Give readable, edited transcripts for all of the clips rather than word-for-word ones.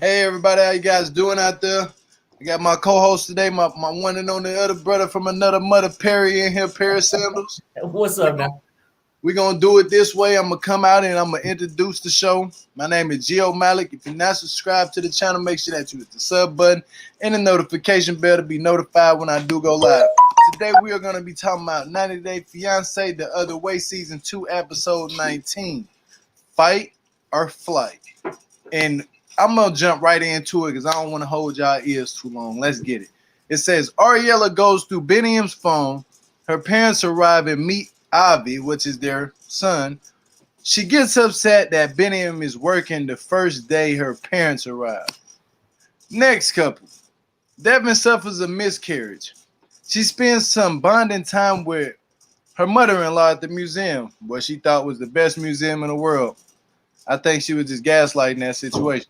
Hey everybody, how you guys doing out there? I got my co-host today, my one and only other brother from another mother, Perry in here, Perry Sandals. What's We're up gonna, now? we gonna do it this way. I'm gonna come out and I'm gonna introduce the show. My name is Gio Malak. If you're not subscribed to the channel, make sure that you hit the sub button and the notification bell to be notified when I do go live. Today we are gonna be talking about 90 Day Fiance, The Other Way, Season 2, Episode 19. Fight or Flight. And I'm gonna jump right into it because I don't want to hold y'all ears too long. Let's get it. It says Ariela goes through Biniyam's phone. Her parents arrive and meet Avi, which is their son. She gets upset that Biniyam is working the first day her parents arrive. Next couple. Deaven suffers a miscarriage. She spends some bonding time with her mother-in-law at the museum, what she thought was the best museum in the world. I think she was just gaslighting that situation.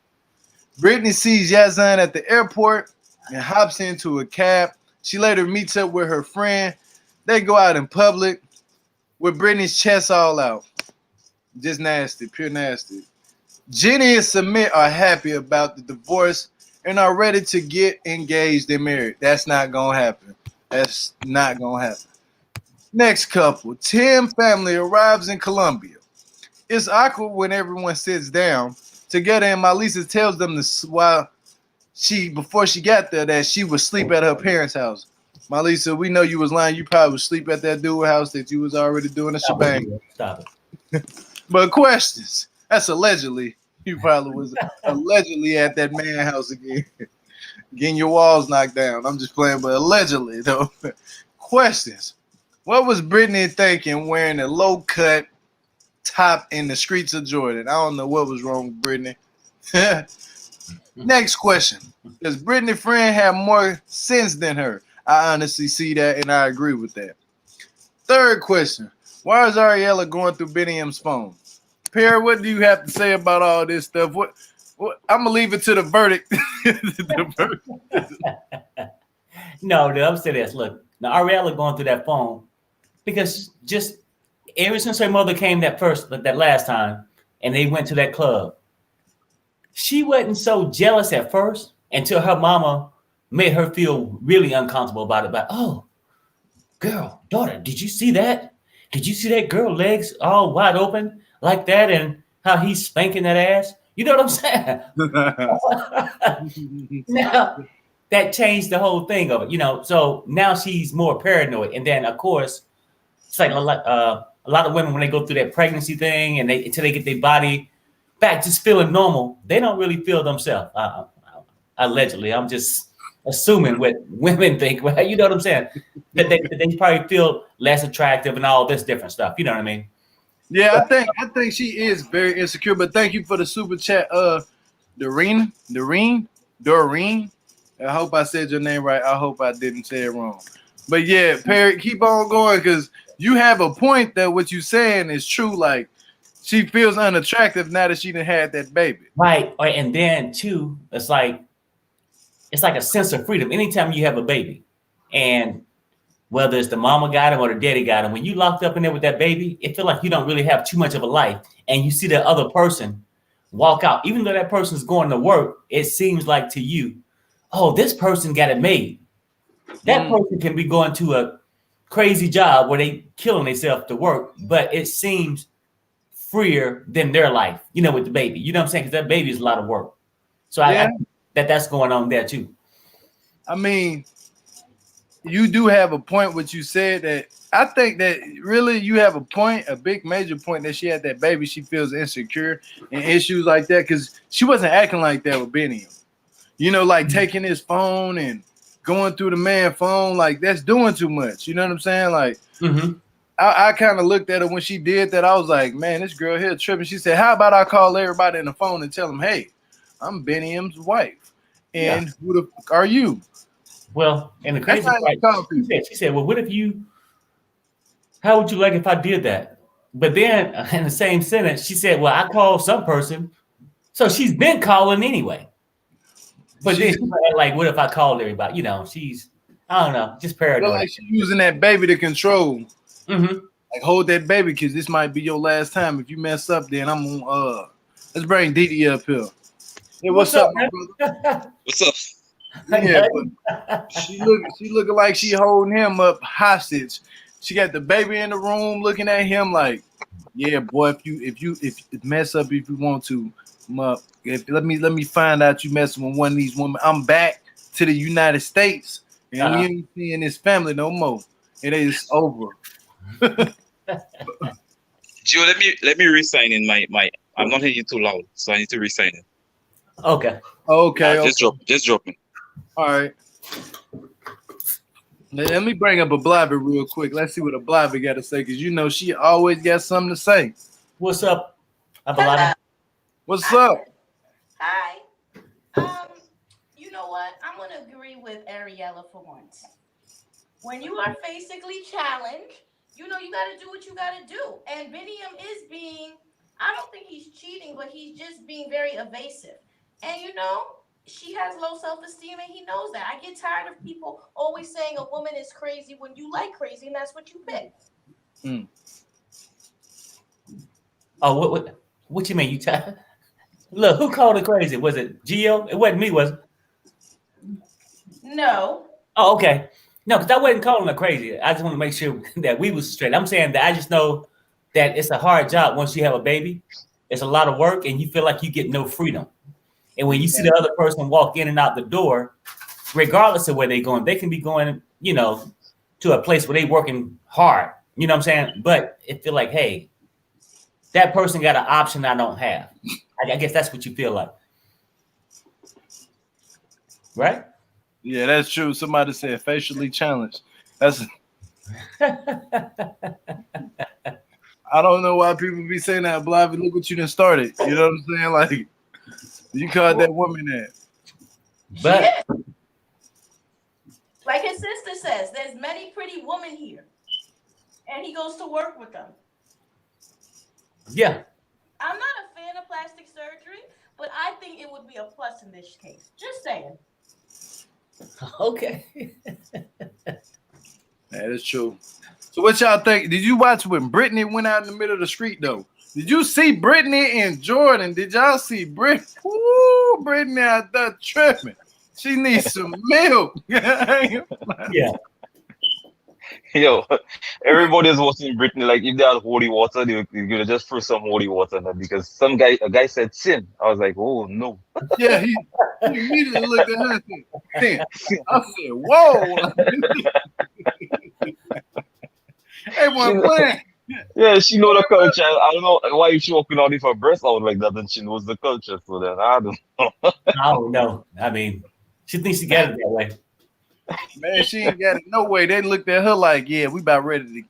Brittany sees Yazan at the airport and hops into a cab. She later meets up with her friend. They go out in public with Brittany's chest all out. Just nasty, pure nasty. Jenny and Sumit are happy about the divorce and are ready to get engaged and married. That's not going to happen. That's not going to happen. Next couple. Tim family arrives in Colombia. It's awkward when everyone sits down together and Melyza tells them before she got there that she would sleep at her parents' house. Melyza, we know you was lying. You probably would sleep at that dude's house that you was already doing a shebang. Stop it. But questions. That's allegedly. You probably was allegedly at that man's house again. Getting your walls knocked down. I'm just playing, but allegedly though. Questions. What was Brittany thinking wearing a low-cut top in the streets of Jordan? I don't know what was wrong with Brittany. Next question. Does Brittany's friend have more sense than her? I honestly see that and I agree with that. Third question. Why is Ariela going through Biniyam's phone? Perry, what do you have to say about all this stuff? What I'm gonna leave it to the verdict. The verdict. No, I'm saying this. Look, now Ariela going through that phone because just ever since her mother came that last time and they went to that club, she wasn't so jealous at first until her mama made her feel really uncomfortable about it. But oh, girl, daughter, did you see that? Did you see that girl legs all wide open like that and how he's spanking that ass? You know what I'm saying? Now that changed the whole thing of it, So now she's more paranoid, and then of course it's like a lot of women when they go through that pregnancy thing and until they get their body back just feeling normal, they don't really feel themselves. Allegedly, I'm just assuming what women think. Well, you know what I'm saying? That they probably feel less attractive and all this different stuff. You know what I mean? Yeah, I think she is very insecure. But thank you for the super chat, Doreen. I hope I said your name right. I hope I didn't say it wrong. But yeah, Perry, keep on going because you have a point that what you're saying is true. Like she feels unattractive now that she done had that baby. Right. And then too, it's like a sense of freedom. Anytime you have a baby, and whether it's the mama got him or the daddy got him, when you locked up in there with that baby, it feels like you don't really have too much of a life. And you see that other person walk out, even though that person's going to work, it seems like to you, oh, this person got it made. That person can be going to a crazy job where they killing themselves to work, but it seems freer than their life, with the baby. You know what I'm saying? Because that baby is a lot of work. So I think that's going on there too. I mean, you do have a point what you said that I think that really you have a point, a big major point that she had that baby. She feels insecure and issues like that because she wasn't acting like that with Biniyam. Like taking his phone and going through the man's phone, like that's doing too much. You know what I'm saying? Like I kind of looked at her when she did that. I was like, man, this girl here tripping. She said, how about I call everybody on the phone and tell them, hey, I'm Biniyam's wife. And who the fuck are you? Well, and the crazy part, she said, well, how would you like if I did that? But then in the same sentence, she said, well, I called some person. So she's been calling anyway. But then she's like, what if I called everybody? She's, I don't know, just paranoid. Like she's using that baby to control. Like hold that baby because this might be your last time. If you mess up, then I'm gonna let's bring Didi up here. Hey, what's up, my brother? What's up? Yeah, but she looking like she holding him up hostage. She got the baby in the room looking at him like, yeah, boy, if you mess up if you want to, let me find out you messing with one of these women. I'm back to the United States and we ain't seeing this family no more. It is over. Joe, let me resign in my I'm not hearing you too loud, so I need to resign it. Okay. Okay. Just drop me. All right. Let me bring up a blabber real quick. Let's see what a blabber got to say, because you know she always got something to say. What's up, Abalada? What's up? Hi. You know what? I'm gonna agree with Ariela for once. When you are basically challenged, you know you gotta do what you gotta do. And Biniyam is being, I don't think he's cheating, but he's just being very evasive. And you know, she has low self-esteem and he knows that. I get tired of people always saying a woman is crazy when you like crazy and that's what you pick. Oh, what you mean? You tired? Look, who called her crazy? Was it Gio? It wasn't me, was it? No. Oh, okay. No, because I wasn't calling her crazy. I just want to make sure that we was straight. I'm saying that I just know that it's a hard job once you have a baby. It's a lot of work and you feel like you get no freedom. And when you see the other person walk in and out the door, regardless of where they're going, they can be going, you know, to a place where they're working hard. You know what I'm saying? But it feel like, hey, that person got an option I don't have. I guess that's what you feel like. Right? Yeah, that's true. Somebody said facially challenged. That's I don't know why people be saying that, Blavy. Look what you done started. You know what I'm saying? Like, you called that woman that. But yeah. Like his sister says, there's many pretty women here. And he goes to work with them. Yeah. I'm not a fan of plastic surgery, but I think it would be a plus in this case. Just saying. Okay. That is true. So what y'all think? Did you watch when Brittany went out in the middle of the street though? Did you see Brittany and Jordan? Did y'all see Brittany? Ooh, Brittany out there tripping. She needs some milk. Yeah. Yo, everybody's watching Britney like if they had holy water, they're gonna just throw some holy water in it because a guy said sin. I was like, oh no. Yeah, he immediately looked at her and said, sin. I said, whoa. Everyone playing. Yeah, she know the culture. I don't know why she walking out with her breast out like that, and she knows the culture. So then I don't know. I don't know. I mean, she thinks she got it that way. Man, she ain't got it no way. They looked at her like, yeah, we about ready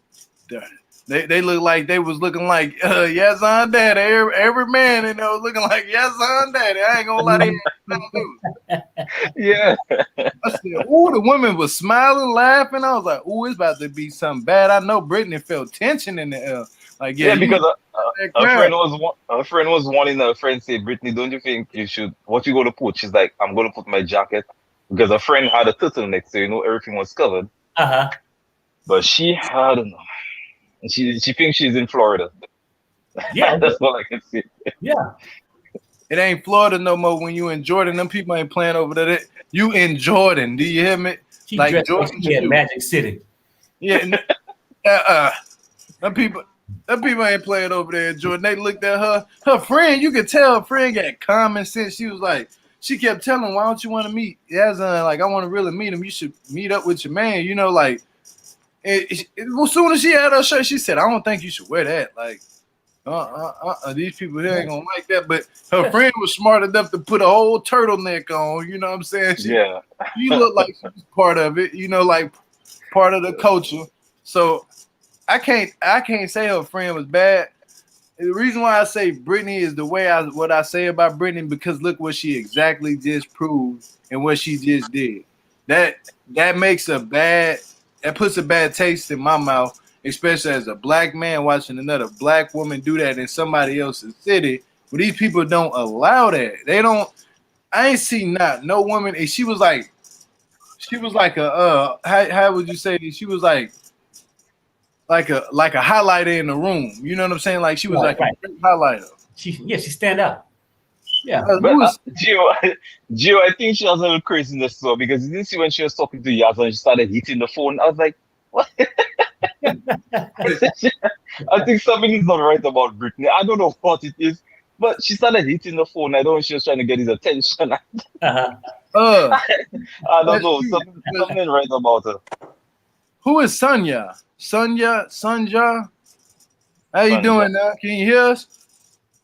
to. They look like they was looking like Yazan Daddy. Every man in there was looking like Yazan Daddy. I ain't gonna lie to you. Yeah. I said, ooh, the woman was smiling, laughing. I was like, ooh, it's about to be something bad. I know Brittany felt tension in the air. Like, yeah, because a friend was wanting her friend say, Brittany, don't you think you should? What you gonna put? She's like, I'm gonna put my jacket because a friend had a turtleneck, so you know everything was covered. But she had enough. And she thinks she's in Florida. Yeah, that's all I can say. Yeah, it ain't Florida no more. When you in Jordan, them people ain't playing over there. You in Jordan? Do you hear me? she like Jordan, in Magic City. Yeah, them people ain't playing over there in Jordan. They looked at her friend. You could tell her friend got common sense. She was like, she kept telling him, why don't you want to meet Yazan? Like, I want to really meet him. You should meet up with your man. You know, like. As soon as she had her shirt, she said, I don't think you should wear that. Like, these people here ain't gonna like that. But her friend was smart enough to put a whole turtleneck on, you know what I'm saying? You look like she was part of it, you know, like part of the culture. So I can't say her friend was bad. The reason why I say Britney is the way what I say about Britney, because look what she exactly just proved and what she just did. That makes that puts a bad taste in my mouth, especially as a black man watching another black woman do that in somebody else's city. But these people don't allow that. They don't. I ain't seen no woman. And she was like a how would you say this? She was like a highlighter in the room. You know what I'm saying? Like she was a great highlighter. She stand out. Yeah. But Gio, I think she was a little crazy in the store because you didn't see when she was talking to Yazan, she started hitting the phone. I was like, what? I think something is not right about Britney. I don't know what it is, but she started hitting the phone. I don't know if she was trying to get his attention. Uh-huh. I don't know. Something ain't right about her. Who is Sonya? Sonja? How you Sonja. doing now? Can you hear us?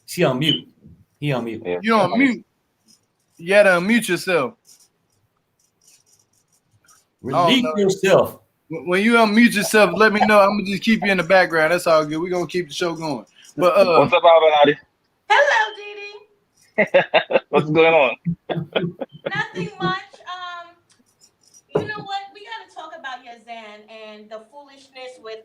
She on mute. He on mute. Yeah. You on mute. You gotta unmute yourself. Release yourself. When you unmute yourself, let me know. I'm gonna just keep you in the background. That's all good. We're gonna keep the show going. But What's up, Avenatti? Hello, Didi. What's going on? Nothing much. You know what? We got to talk about Yazan and the foolishness with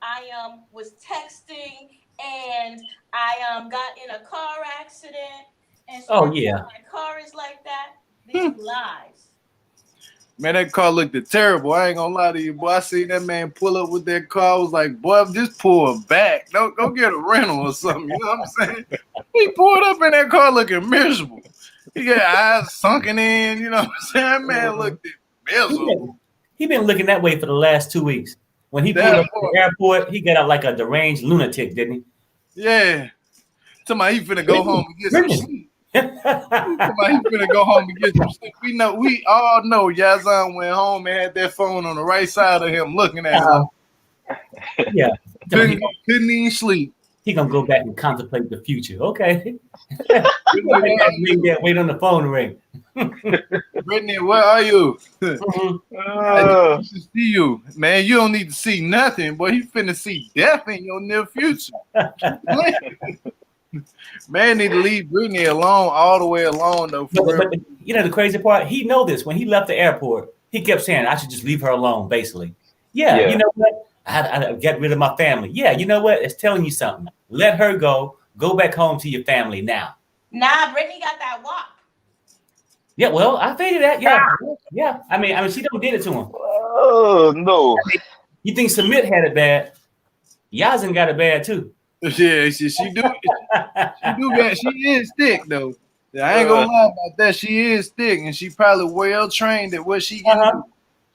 I was texting and I got in a car accident and so my car is like that. These lies. Man, that car looked terrible. I ain't gonna lie to you, boy. I seen that man pull up with that car. I was like, boy, just pull back. Don't go get a rental or something. You know what I'm saying? He pulled up in that car looking miserable. He got eyes sunken in. You know what I'm saying? That man looked miserable. He been looking that way for the last 2 weeks. When he pulled up to the airport, he got out like a deranged lunatic, didn't he? Yeah. Somebody he finna go home and get some sleep. Somebody he finna go home and get some sleep. We all know Yazan went home and had that phone on the right side of him looking at him. Yeah. Couldn't even sleep. He gonna go back and contemplate the future. Okay. Wait on the phone to ring. Brittany, where are you? I need to see you. Man, you don't need to see nothing, boy. You finna see death in your near future. Man, need to leave Brittany alone, all the way alone, though. But you know the crazy part? He know this. When he left the airport, he kept saying, I should just leave her alone, basically. Yeah. You know what? I get rid of my family. Yeah, you know what? It's telling you something. Let her go. Go back home to your family now. Nah, Brittany got that walk. Yeah, well, I figured that. Yeah. I mean, she don't did it to him. Oh no! You think Sumit had it bad? Yazan got it bad too. Yeah, she do. She do that. She is thick though. I ain't gonna lie about that. She is thick, and she probably well trained at what she can do.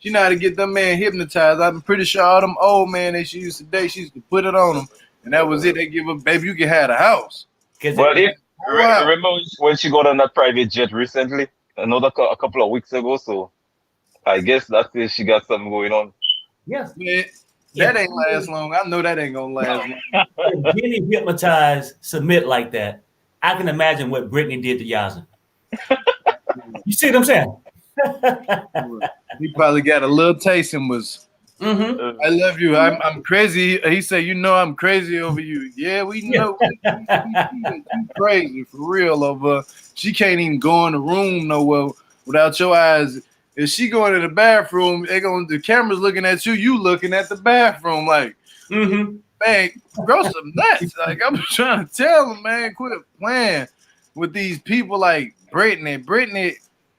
She know how to get them man hypnotized. I'm pretty sure all them old man she used to date, she used to put it on them, and that was it. They give her, baby, you can have the house. But remember when she got on that private jet recently? A couple of weeks ago. So I guess that's it. She got something going on. Yes. Man, that ain't last long. I know that ain't gonna last long. If Jenny hypnotized Sumit like that, I can imagine what Brittany did to Yazan. You see what I'm saying? He probably got a little taste and was. I love you. I'm crazy. He said, "You know, I'm crazy over you." Yeah, we know. You crazy for real over. She can't even go in the room nowhere without your eyes. If she going to the bathroom, the camera's looking at you. You looking at the bathroom like, man, grow some nuts. Like I'm trying to tell him, man, quit playing with these people like Brittany.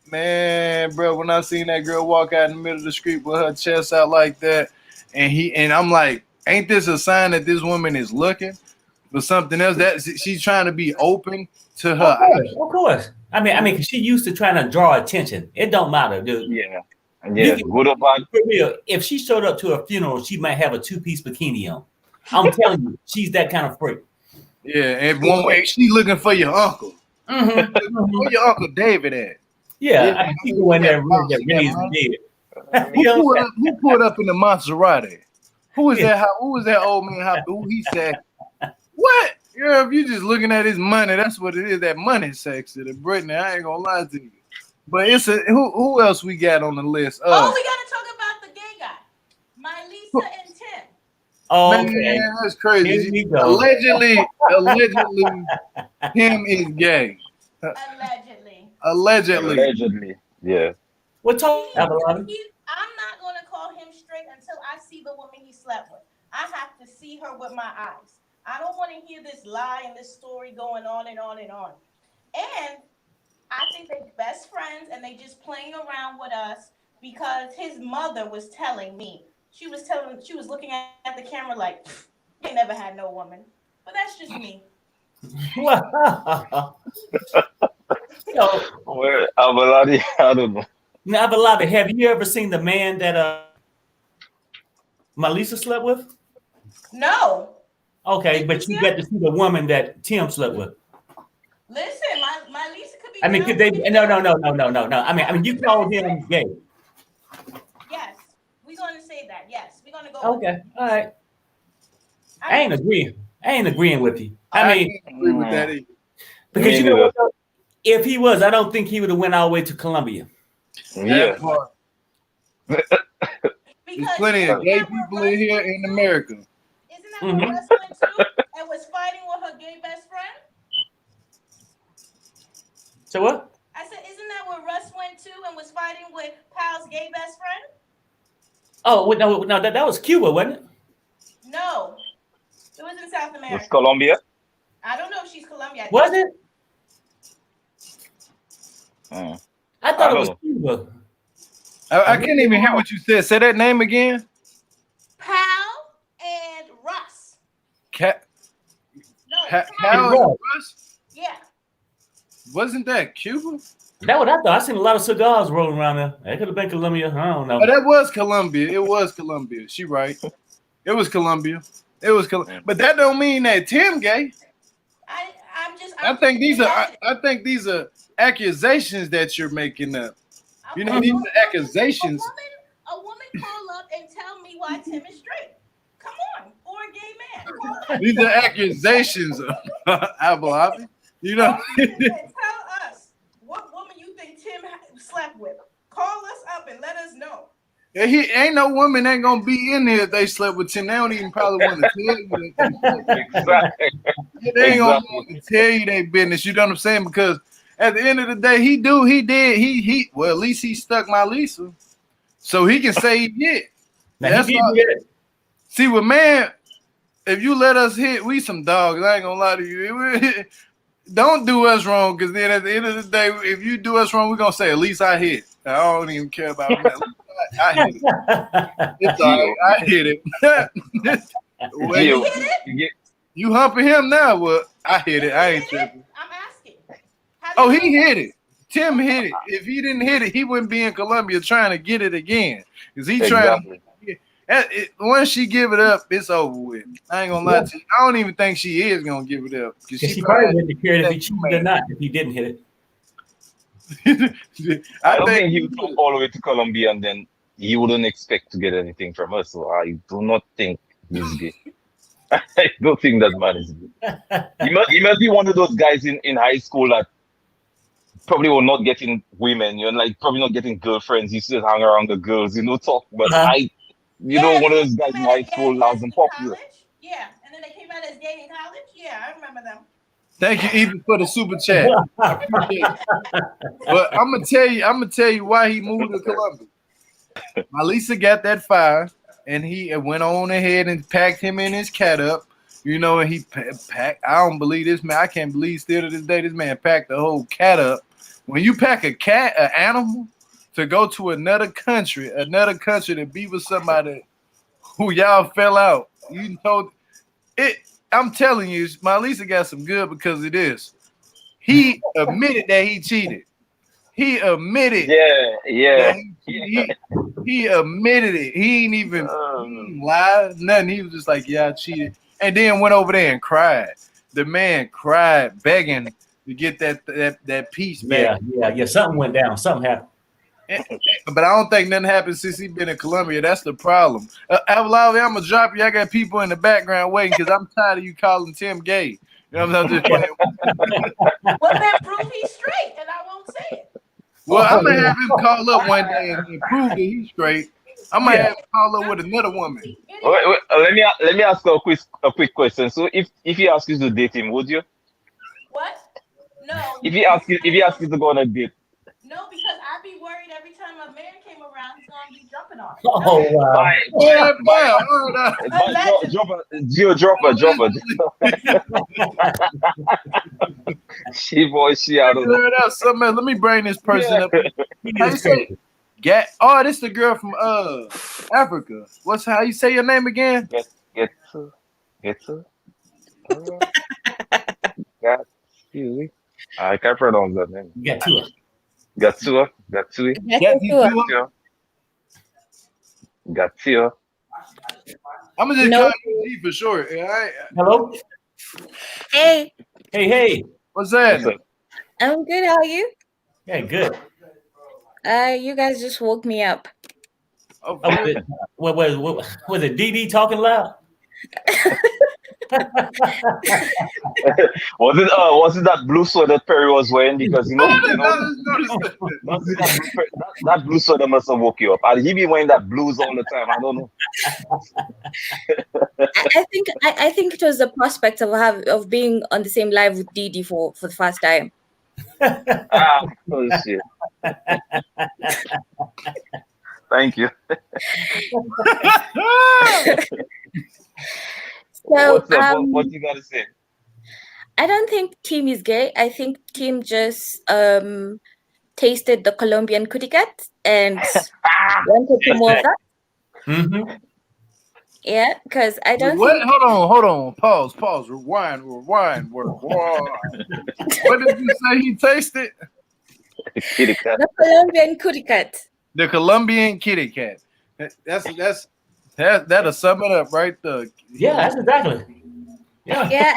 Man, bro, when I seen that girl walk out in the middle of the street with her chest out like that, and I'm like, ain't this a sign that this woman is looking for something else? That she's trying to be open to her eyes. Of course. I mean, cause she used to trying to draw attention. It don't matter, dude. Yeah. Good or bad. For real, if she showed up to a funeral, she might have a 2-piece bikini on. I'm telling you, she's that kind of freak. Yeah, and one way she looking for your uncle. Where your Uncle David at? Yeah, I mean, people in there really dead. Who pulled up in the Maserati? Who is that? Who was that old man? Who he said? What? Yeah, if you just looking at his money, that's what it is. That money sexy to Brittany. I ain't gonna lie to you. But it's who else we got on the list? We gotta talk about the gay guy, Melyza and Tim. Oh, man, that's crazy. Allegedly, him is gay. Allegedly. Yeah. What talk? I'm not gonna call him straight until I see the woman he slept with. I have to see her with my eyes. I don't want to hear this lie and this story going on and on and on. And I think they're best friends and they just playing around with us because his mother was telling me. She was looking at the camera like, they never had no woman. But that's just me. So, Well, Abaladi, I don't know. now, Avalada, have you ever seen the man that Melyza slept with? No. Okay, but you got to see the woman that Tim slept with. Listen, my Lisa could be. I mean, could they? No. I mean, you called him gay. Yes, we're going to say that. Yes, we're going to go. Okay, all right. I ain't agreeing with you. I mean, can't agree with that either. because you know what? Though? If he was, I don't think he would have went all the way to Colombia. Yeah. There's plenty of gay people in here in America. Isn't that what Russ went to and was fighting with her gay best friend? So what? I said, isn't that where Russ went to and was fighting with Pal's gay best friend? Oh no, that was Cuba, wasn't it? No, it was in South America. It's Colombia. I don't know if she's Colombia. Was it? I thought it was know. Cuba. I can't even hear what you said. Say that name again. Pal and Russ. Cat. No, Pal and and Russ? Yeah. Wasn't that Cuba? That's what I thought. I seen a lot of cigars rolling around there. That could have been Colombia. I don't know. Oh, that was Colombia. It was Colombia. She right. It was Colombia. It was but that don't mean that Tim gay. I think these are accusations that you're making up. You know, these are accusations. A woman call up and tell me why Tim is straight. Come on, or a gay man. These are accusations, Abalabi. You know. Tell us what woman you think Tim slept with. Call us up and let us know. Yeah, he ain't no woman ain't gonna be in here if they slept with Tim. They don't even probably want to tell you that. Exactly. They ain't gonna want to tell you their business. You know what I'm saying? Because at the end of the day, he did. Well, at least he stuck my Lisa, so he can say he did. That's all. See, with man, if you let us hit, we some dogs. I ain't gonna lie to you. Don't do us wrong, because then at the end of the day, if you do us wrong, we're gonna say at least I hit. I don't even care about that. I hit it. It's all right. I hit it. Well, you humping him now? Well, I hit it. I ain't tripping. I'm asking. Oh, he hit it. Tim hit it. If he didn't hit it, he wouldn't be in Colombia trying to get it again. Because he trying to. Once she give it up, it's over with. I ain't gonna lie to you. I don't even think she is gonna give it up. She probably wouldn't have cared if he cheated or not if he didn't hit it. I don't think he would go all the way to Colombia and then he wouldn't expect to get anything from us. So I do not think he's gay. I don't think that man is gay. He must be one of those guys in high school that probably were not getting women, you know, like probably not getting girlfriends. He still hang around the girls, you know, talk. But one of those guys in high school that wasn't popular. Yeah, and then they came out as gay in college. Yeah, I remember them. Thank you, Ethan, for the super chat. But I'm gonna tell you why he moved to Colombia. Melyza got that fire, and he went on ahead and packed him and his cat up. You know, and he packed. I don't believe this man. I can't believe still to this day this man packed the whole cat up. When you pack a cat, an animal, to go to another country to be with somebody who y'all fell out. You know it. I'm telling you, Melyza got some good because of this. He admitted that he cheated. He admitted. Yeah. He admitted it. He ain't even lied, nothing. He was just like, yeah, I cheated. And then went over there and cried. The man cried, begging to get that piece back. Yeah. Something went down. Something happened. But I don't think nothing happened since he been in Colombia. That's the problem. I'm gonna drop you. I got people in the background waiting because I'm tired of you calling Tim gay. You know what I'm just playing. Well, then prove he's straight, and I won't say it. Well, I'm gonna have him call up one day and prove that he's straight. I'm gonna have him call up with another woman. Wait, let me ask a quick question. So if he asks you to date him, would you? What? No. If he asks you to go on a date. No, because I'd be worried every time a man came around, he's gonna be jumping on it. Oh wow! Drop her. She out of there. Let me bring this person up. This the girl from Africa. How you say your name again? Getse. Gatsui. I can't pronounce that name. You got two. Gatsua. Gatsui. Gatsua. I'm gonna just call you G for short. All right. Hello. Hey. Hey. What's that? I'm good. How are you? Yeah, good. You guys just woke me up. Okay. What was it? DD talking loud? Was it that blue sweater Perry was wearing? Because that blue sweater must have woke you up. And he be wearing that blues all the time. I don't know. I think it was the prospect of being on the same live with Didi for the first time. Oh shit. Thank you. So, What's up? What you gotta say? I don't think Tim is gay. I think Tim just tasted the Colombian kitty cat and wanted to more of that. Mm-hmm. Yeah, because I don't what? think. Hold on. Pause. Rewind. What did you say he tasted? Kitty cat. The Colombian kitty cat. The Colombian kitty cat. That'll sum it up right there. Yeah, that's exactly. Yeah,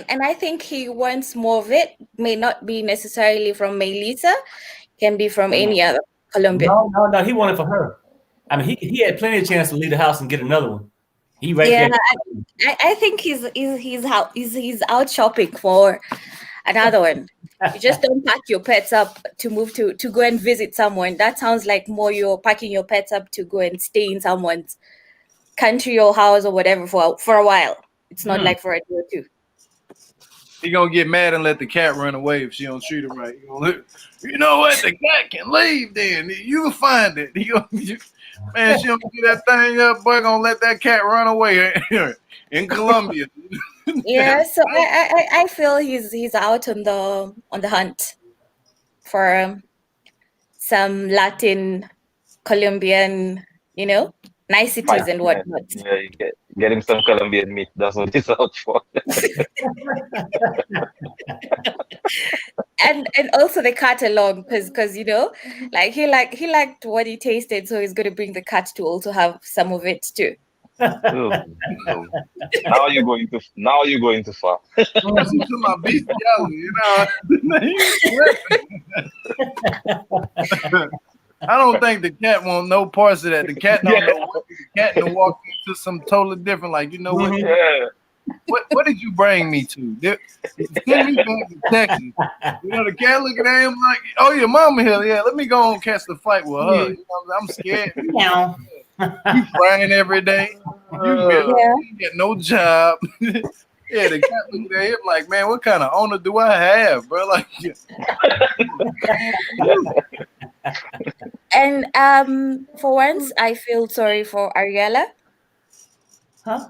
and I think he wants more of it. May not be necessarily from Melyza, can be from any other Colombian. No, he wanted for her. I mean, he had plenty of chance to leave the house and get another one. He there. I think he's out shopping for another one. You just don't pack your pets up to move to go and visit someone. That sounds like more you're packing your pets up to go and stay in someone's country or house or whatever for a while. It's not like for a day or two. He gonna get mad and let the cat run away if she don't treat him right. You know what? The cat can leave. Then you can find it. Man, she don't get that thing up. Boy, gonna let that cat run away in Colombia. Yeah, so I feel he's out on the hunt for some Latin Colombian, niceties and whatnot. Yeah, you get him some Colombian meat. That's what he's out for. and also the cat along, because he liked what he tasted, so he's gonna bring the cat to also have some of it too. No. Now you're going too far. To my bestiality, I don't think the cat want no parts of that. The cat don't know what the cat done walk into some totally different. Like, you know what? Yeah. What did you bring me to? Send me back to Texas. The cat looking at him like, oh, your mama here. Yeah, let me go and catch the fight with her. I'm scared. Yeah. You crying every day. You get no job. Yeah, the cat looking at him like, man, what kind of owner do I have, bro? Like, and for once, I feel sorry for Ariela. Huh?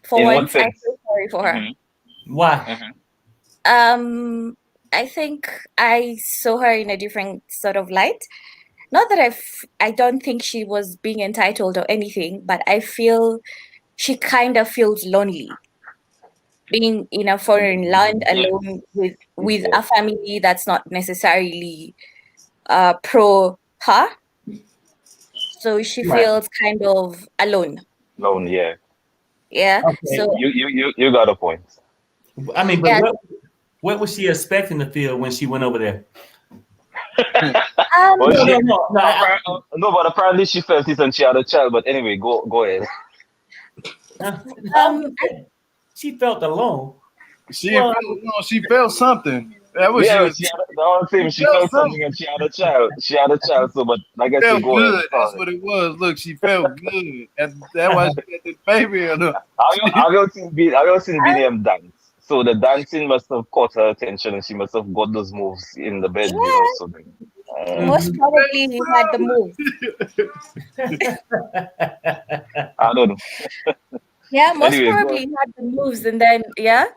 For once, I feel sorry for her. Mm-hmm. Why? Mm-hmm. I think I saw her in a different sort of light. Not that I don't think she was being entitled or anything, but I feel she kind of feels lonely being in a foreign land alone with a family that's not necessarily pro her. So she feels kind of alone. Alone, yeah. Yeah. Okay. So you got a point. I mean, but what was she expecting to feel when she went over there? No, but apparently she felt it and she had a child. But anyway, go ahead. She felt alone. She felt something. That was she felt something and she had a child. She had a child. So, but like I said, go good. ahead. That's what it was. Look, she felt good. That's why she had the baby. Have you seen Biniyam dance? So the dancing must have caught her attention, and she must have got those moves in the bed. Yeah. So most probably he had the move. I don't know. Yeah, most probably he had the moves, and then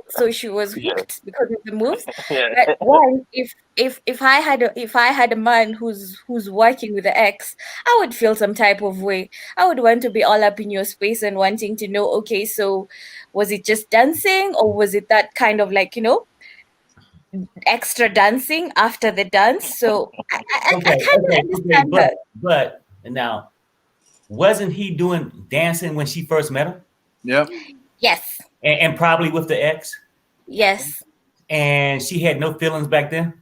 so she was hooked because of the moves. But one, if I had a man who's working with the ex, I would feel some type of way. I would want to be all up in your space and wanting to know, okay, so was it just dancing or was it that kind of like extra dancing after the dance. So I kind of understand her. But now, wasn't he doing dancing when she first met him? Yep. Yes. And probably with the ex? Yes. And she had no feelings back then?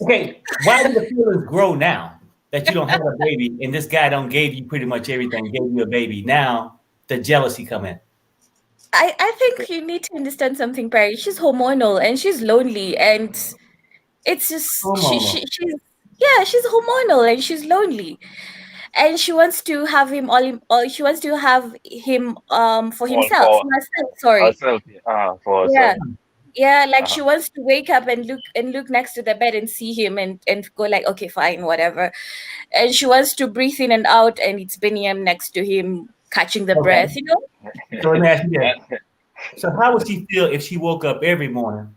Okay, why do the feelings grow now that you don't have a baby and this guy don't gave you pretty much everything, gave you a baby? Now the jealousy come in. I think you need to understand something, Perry. She's hormonal and she's lonely, and it's just she's hormonal and she's lonely, and she wants to have him she wants to have him for himself, For herself, sorry. herself, for herself. Yeah, like she wants to wake up and look next to the bed and see him and go like, okay, fine, whatever. And she wants to breathe in and out, and it's Biniyam next to him catching the breath, you know? So let me ask you that. So how would she feel if she woke up every morning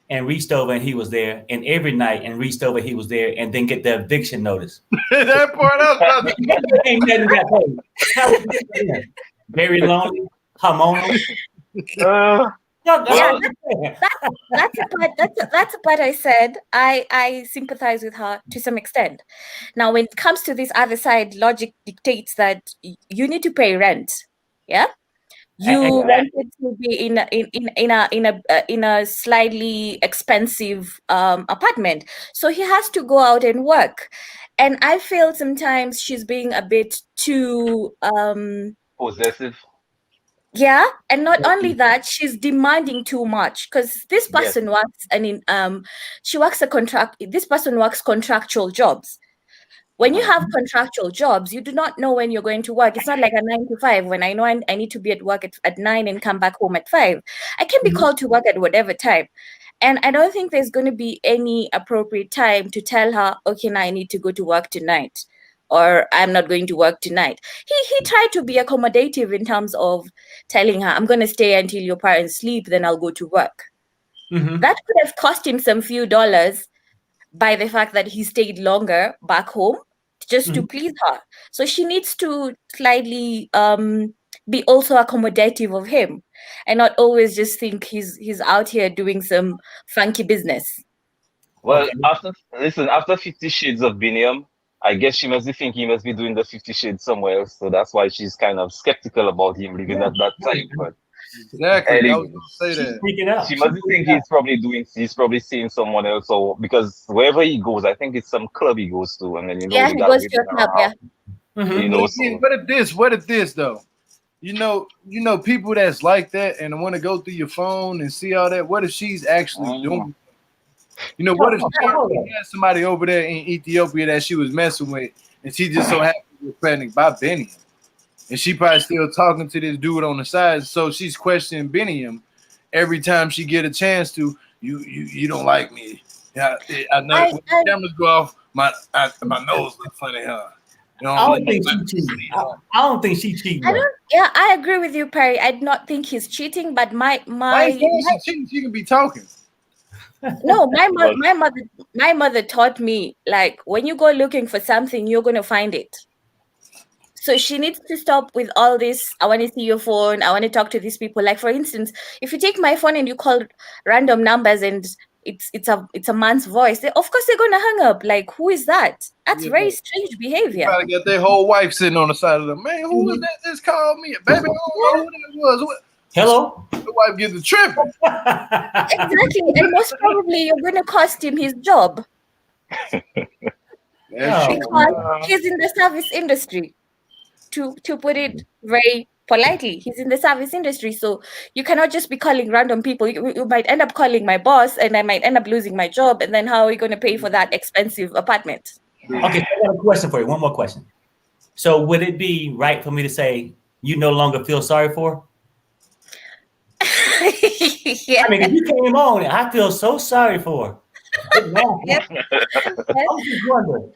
and reached over and he was there, and every night and reached over he was there, and then get the eviction notice? That part up. Ain't nothing got paid. How would you feel? Very lonely, hormonal. That's a part I said. I sympathize with her to some extent. Now, when it comes to this other side, logic dictates that you need to pay rent. Yeah, you wanted to be in a slightly expensive apartment, so he has to go out and work. And I feel sometimes she's being a bit too possessive. Yeah, and not only that, she's demanding too much, because this person works, she works a contract. This person works contractual jobs. When you have contractual jobs, you do not know when you're going to work. It's not like a 9 to 5. When I know I need to be at work at 9 and come back home at 5, I can be called to work at whatever time. And I don't think there's going to be any appropriate time to tell her, okay, now I need to go to work tonight, or I'm not going to work tonight. He tried to be accommodative in terms of telling her, I'm going to stay until your parents sleep, then I'll go to work. Mm-hmm. That could have cost him some few dollars by the fact that he stayed longer back home just to please her. So she needs to slightly be also accommodative of him, and not always just think he's out here doing some funky business. Well, after 50 Shades of Biniyam, I guess she must be thinking he must be doing the 50 Shades somewhere else. So that's why she's kind of skeptical about him leaving at that time. But exactly. I was gonna say that. She must be thinking he's probably seeing someone else, or because wherever he goes, I think it's some club he goes to, and then he goes to a club, You know, what if this though? You know, people that's like that and want to go through your phone and see all that. What if she's actually doing? You know, what if she had somebody over there in Ethiopia that she was messing with, and she just so happened to be pregnant by Biniyam, and she probably still talking to this dude on the side, so she's questioning Biniyam every time she get a chance to. You don't like me? Yeah, I know. When the cameras go off, my nose look funny, huh? You know, I don't think she cheating. I agree with you, Perry. I do not think he's cheating, but why is she cheating? She can be talking. No, my mother taught me, like, when you go looking for something, you're gonna find it. So she needs to stop with all this. I want to see your phone. I want to talk to these people. Like, for instance, if you take my phone and you call random numbers and it's a man's voice, of course they're gonna hang up. Like, who is that? That's very strange behavior. You probably get their whole wife sitting on the side of them. Man, who was that? Just called me, baby. I don't know who that was. Hello? The wife gets the trip. Exactly. And most probably you're going to cost him his job. Because he's in the service industry. To put it very politely, he's in the service industry. So you cannot just be calling random people. You might end up calling my boss, and I might end up losing my job. And then how are we going to pay for that expensive apartment? Okay, so I got a question for you. One more question. So would it be right for me to say you no longer feel sorry for her? Yeah. I mean, if you came on, I feel so sorry for her. Yep. I'm just wondering.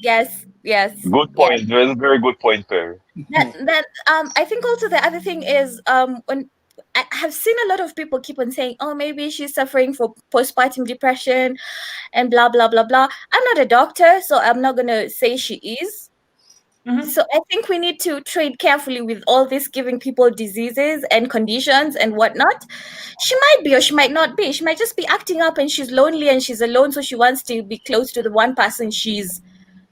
Yes. Good point. Very, very good point, Perry. I think also the other thing is when I have seen a lot of people keep on saying, oh, maybe she's suffering from postpartum depression and blah blah blah blah. I'm not a doctor, so I'm not gonna say she is. Mm-hmm. So I think we need to trade carefully with all this giving people diseases and conditions and whatnot. She might be or she might not be. She might just be acting up and she's lonely and she's alone, so she wants to be close to the one person she's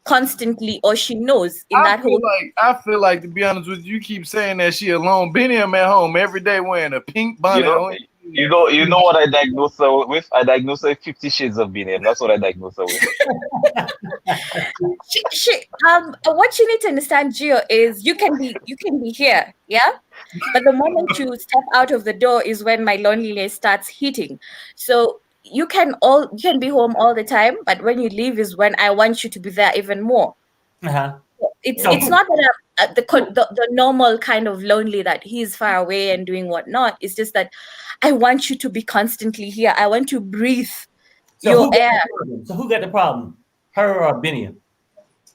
constantly or she knows in that whole. I feel like, to be honest with you, keep saying that she alone. Biniyam at home every day wearing a pink bonnet. You know what I diagnosed her with? I diagnosed her with 50 Shades of Biniyam. That's what I diagnosed her with. What you need to understand, Gio, is you can be here, yeah? But the moment you step out of the door is when my loneliness starts hitting. So you can be home all the time, but when you leave is when I want you to be there even more. Uh-huh. It's not that I'm the normal kind of lonely that he's far away and doing whatnot. It's just that I want you to be constantly here. I want to breathe your air. So who got the problem? Her or Biniyam?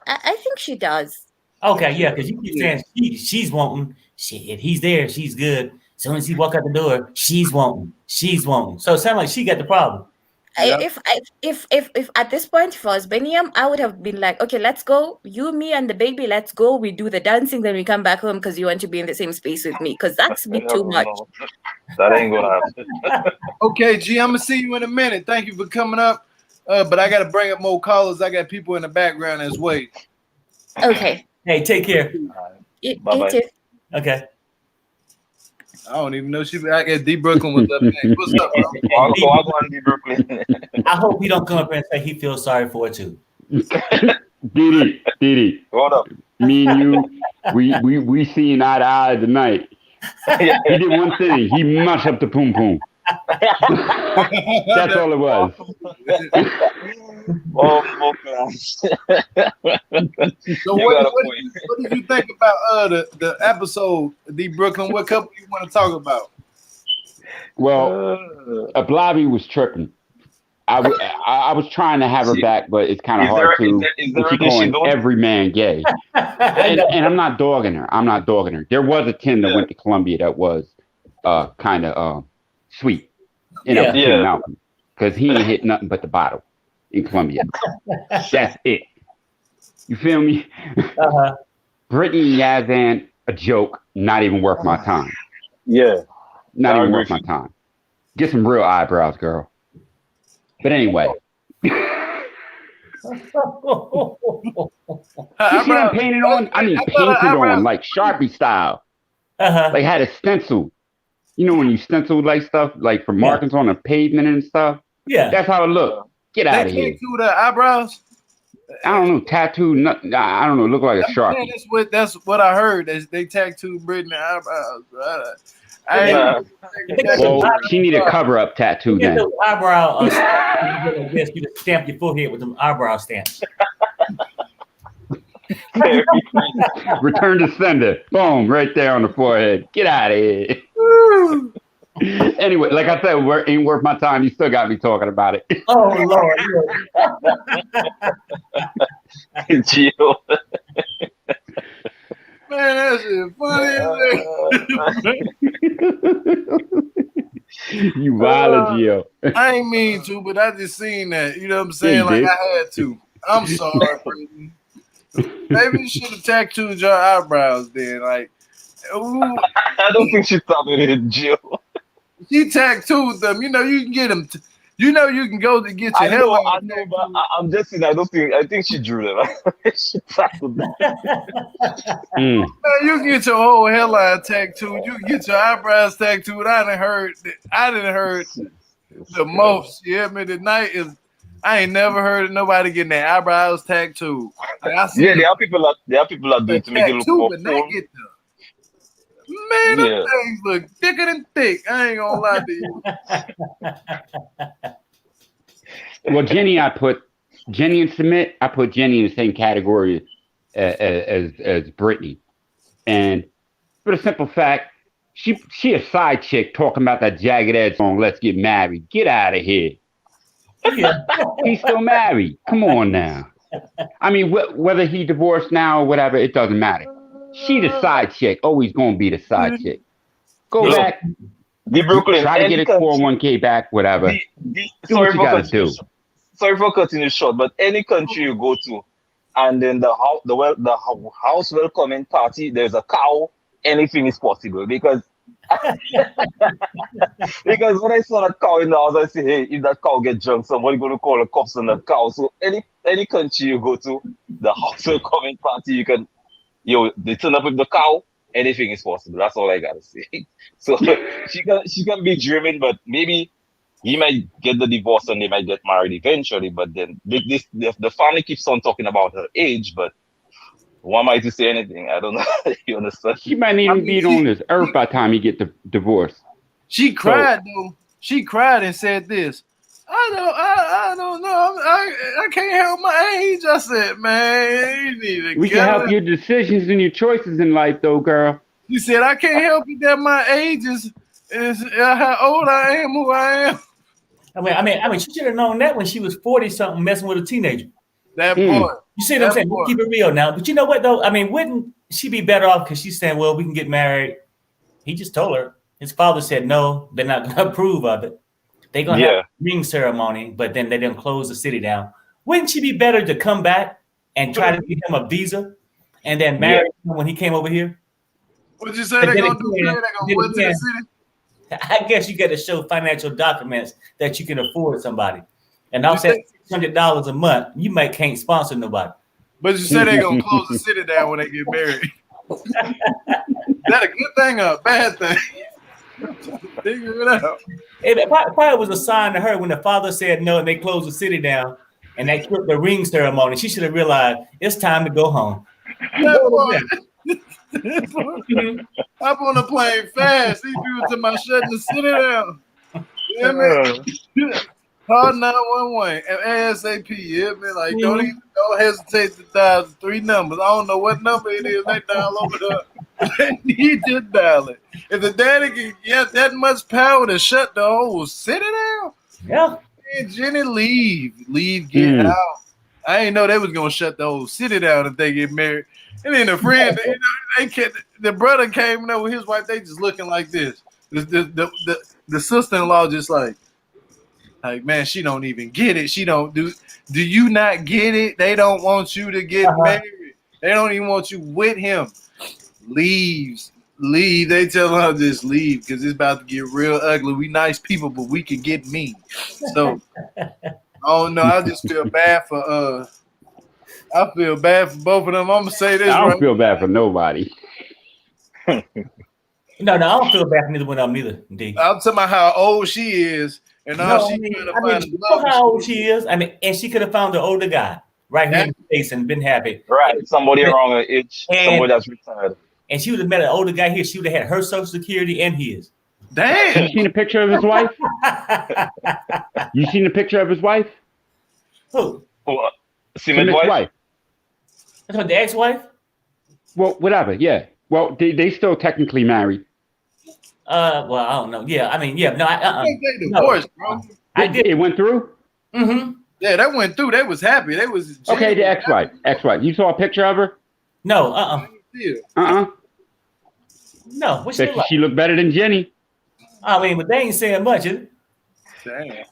I think she does. Okay, yeah, because you keep saying she's wanting. Shit, he's there, she's good. As soon as he walk out the door, she's wanting. So it sounds like she got the problem. Yeah. If at this point, if I was Biniyam, I would have been like, okay, let's go. You, me, and the baby, let's go. We do the dancing, then we come back home because you want to be in the same space with me. Because that's me too much. That ain't gonna happen. Okay, G, I'm gonna see you in a minute. Thank you for coming up. But I gotta bring up more callers. I got people in the background as well. Okay. Hey, take care. Bye-bye. Okay. I don't even know I got D Brooklyn with up there. What's up, bro? I'll go on D Brooklyn. I hope he don't come up here and say he feels sorry for it too. Didi. What up? Me and you, we seen eye to eye tonight. He did one thing. He mushed up the poom poom. That's all it was. So what did you think about the episode, D Brooklyn? What couple you want to talk about? Well, Blobby was tripping. I was trying to have her back, but it's kind of hard to. She's calling every man gay, and I'm not dogging her. There was a Tim that went to Colombia that was kind of sweet, Malcolm, because he ain't hit nothing but the bottle in Colombia. That's it. You feel me? Brittany and Yazan, a joke, not even worth my time. Yeah, not even worth my time. Get some real eyebrows, girl. But anyway. You see them painted on? I mean, painted on, like Sharpie style. Like had a stencil. You know when you stencil like stuff, like for markings on the pavement and stuff? Yeah. That's how it looked. Get out of here. Tattoo the eyebrows? I don't know. Tattoo, I don't know. Look like a Sharpie. That's what I heard. They tattooed Brittany eyebrows. Well, she need a cover-up tattoo then. Eyebrow. You just stamp your forehead with them eyebrow stamps. Return to sender. Boom, right there on the forehead. Get out of here. Anyway, like I said, ain't worth my time. You still got me talking about it. Oh, Lord. Gio. Man, that shit funny. You violent, Gio. I ain't mean to, but I just seen that. You know what I'm saying? Like I had to. I'm sorry, Brittany. Maybe you should have tattooed your eyebrows then. Like, ooh. I don't think she thought it in Gio. She tattooed them. You know, you can get them. You know, you can go to get your hair. I know, but I'm just saying. I think she drew them. She tattooed them. Man, you can get your whole hairline tattooed. You can get your eyebrows tattooed. I didn't heard the most. You hear me? Tonight is. I ain't never heard of nobody getting their eyebrows tattooed. Like, there are people that do it to make it look more cool. Man, them things look thicker than thick. I ain't gonna lie to you. Well, Jenny and Sumit, I put Jenny in the same category as Brittany. And for the simple fact, she a side chick talking about that Jagged Edge song, Let's Get Married. Get out of here. Yeah. He's still married. Come on now. I mean, whether he divorced now or whatever, it doesn't matter. She the side chick. Always going to be the side chick. Go back. The Brooklyn. Try to get his 401k back, whatever. Do what you got to do. Sorry for cutting you short, but any country you go to, and then the house welcoming party, there's a cow, anything is possible because because when I saw that cow in the house, I say, hey, if that cow get drunk, somebody gonna call the cops on that cow. So any country you go to, the house welcoming party, they turn up with the cow, anything is possible. That's all I gotta say. So she can be dreaming, but maybe he might get the divorce and they might get married eventually. But then the family keeps on talking about her age, but who am I to say anything? I don't know. You understand? She might even be on this earth by the time he get the divorce. She cried though. She cried and said this. I don't know. I can't help my age. I said, man, you need to we can help your decisions and your choices in life, though, girl. She said, I can't help it that my age is how old I am, who I am. I mean, she should have known that when she was 40-something, messing with a teenager. That boy. You see what I'm saying? Keep it real now. But you know what, though? I mean, wouldn't she be better off because she's saying, well, we can get married? He just told her. His father said, no, they're not going to approve of it. They're going to have a ring ceremony, but then they didn't close the city down. Wouldn't she be better to come back and try to get him a visa and then marry him when he came over here? What'd you say they're going to do? They're going to go to the city? I guess you got to show financial documents that you can afford somebody. And I'll say $600 a month, you can't sponsor nobody. But you say they're going to close the city down when they get married. Is that a good thing or a bad thing? Figure it out. It probably was a sign to her when the father said no and they closed the city down and they took the ring ceremony. She should have realized it's time to go home. Hop on the plane fast. These people to my shutting the city down. You hear me? Call 911 ASAP. You hear me? Like, don't hesitate to dial 3 numbers. I don't know what number it is. They dial over there. He just dial it. If the daddy can get that much power to shut the whole city down, man, Jenny, leave, get out. I didn't know they was gonna shut the whole city down if they get married. And then the friend, the brother came in with his wife. They just looking like this. The sister-in-law just like, man, she don't even get it. She don't do you not get it? They don't want you to get married. They don't even want you with him. Leave. They tell her just leave because it's about to get real ugly. We nice people, but we can get mean. So, oh no, I just feel bad for I feel bad for both of them. I'm gonna say this. I don't feel bad for nobody. No, I don't feel bad for neither one of them either. D. I'm talking about how old she is, and how she could have found how old she is. I mean, and she could have found the older guy right here in the face and been happy. Right, somebody around her age, somebody that's retired. And she would have met an older guy here. She would have had her social security and his. Damn. You seen a picture of his wife? You seen a picture of his wife? Who? Sumit's wife? That's what, the ex-wife? Well, whatever. Yeah. Well, they still technically married. Well, I don't know. Yeah, I mean, yeah. No, I think they divorced, bro. I did. It went through? Mm-hmm. Yeah, that went through. They was happy. They was okay. The ex-wife. You saw a picture of her? No. No. What she look like? She looked better than Jenny. I mean, but they ain't saying much, is it? Damn.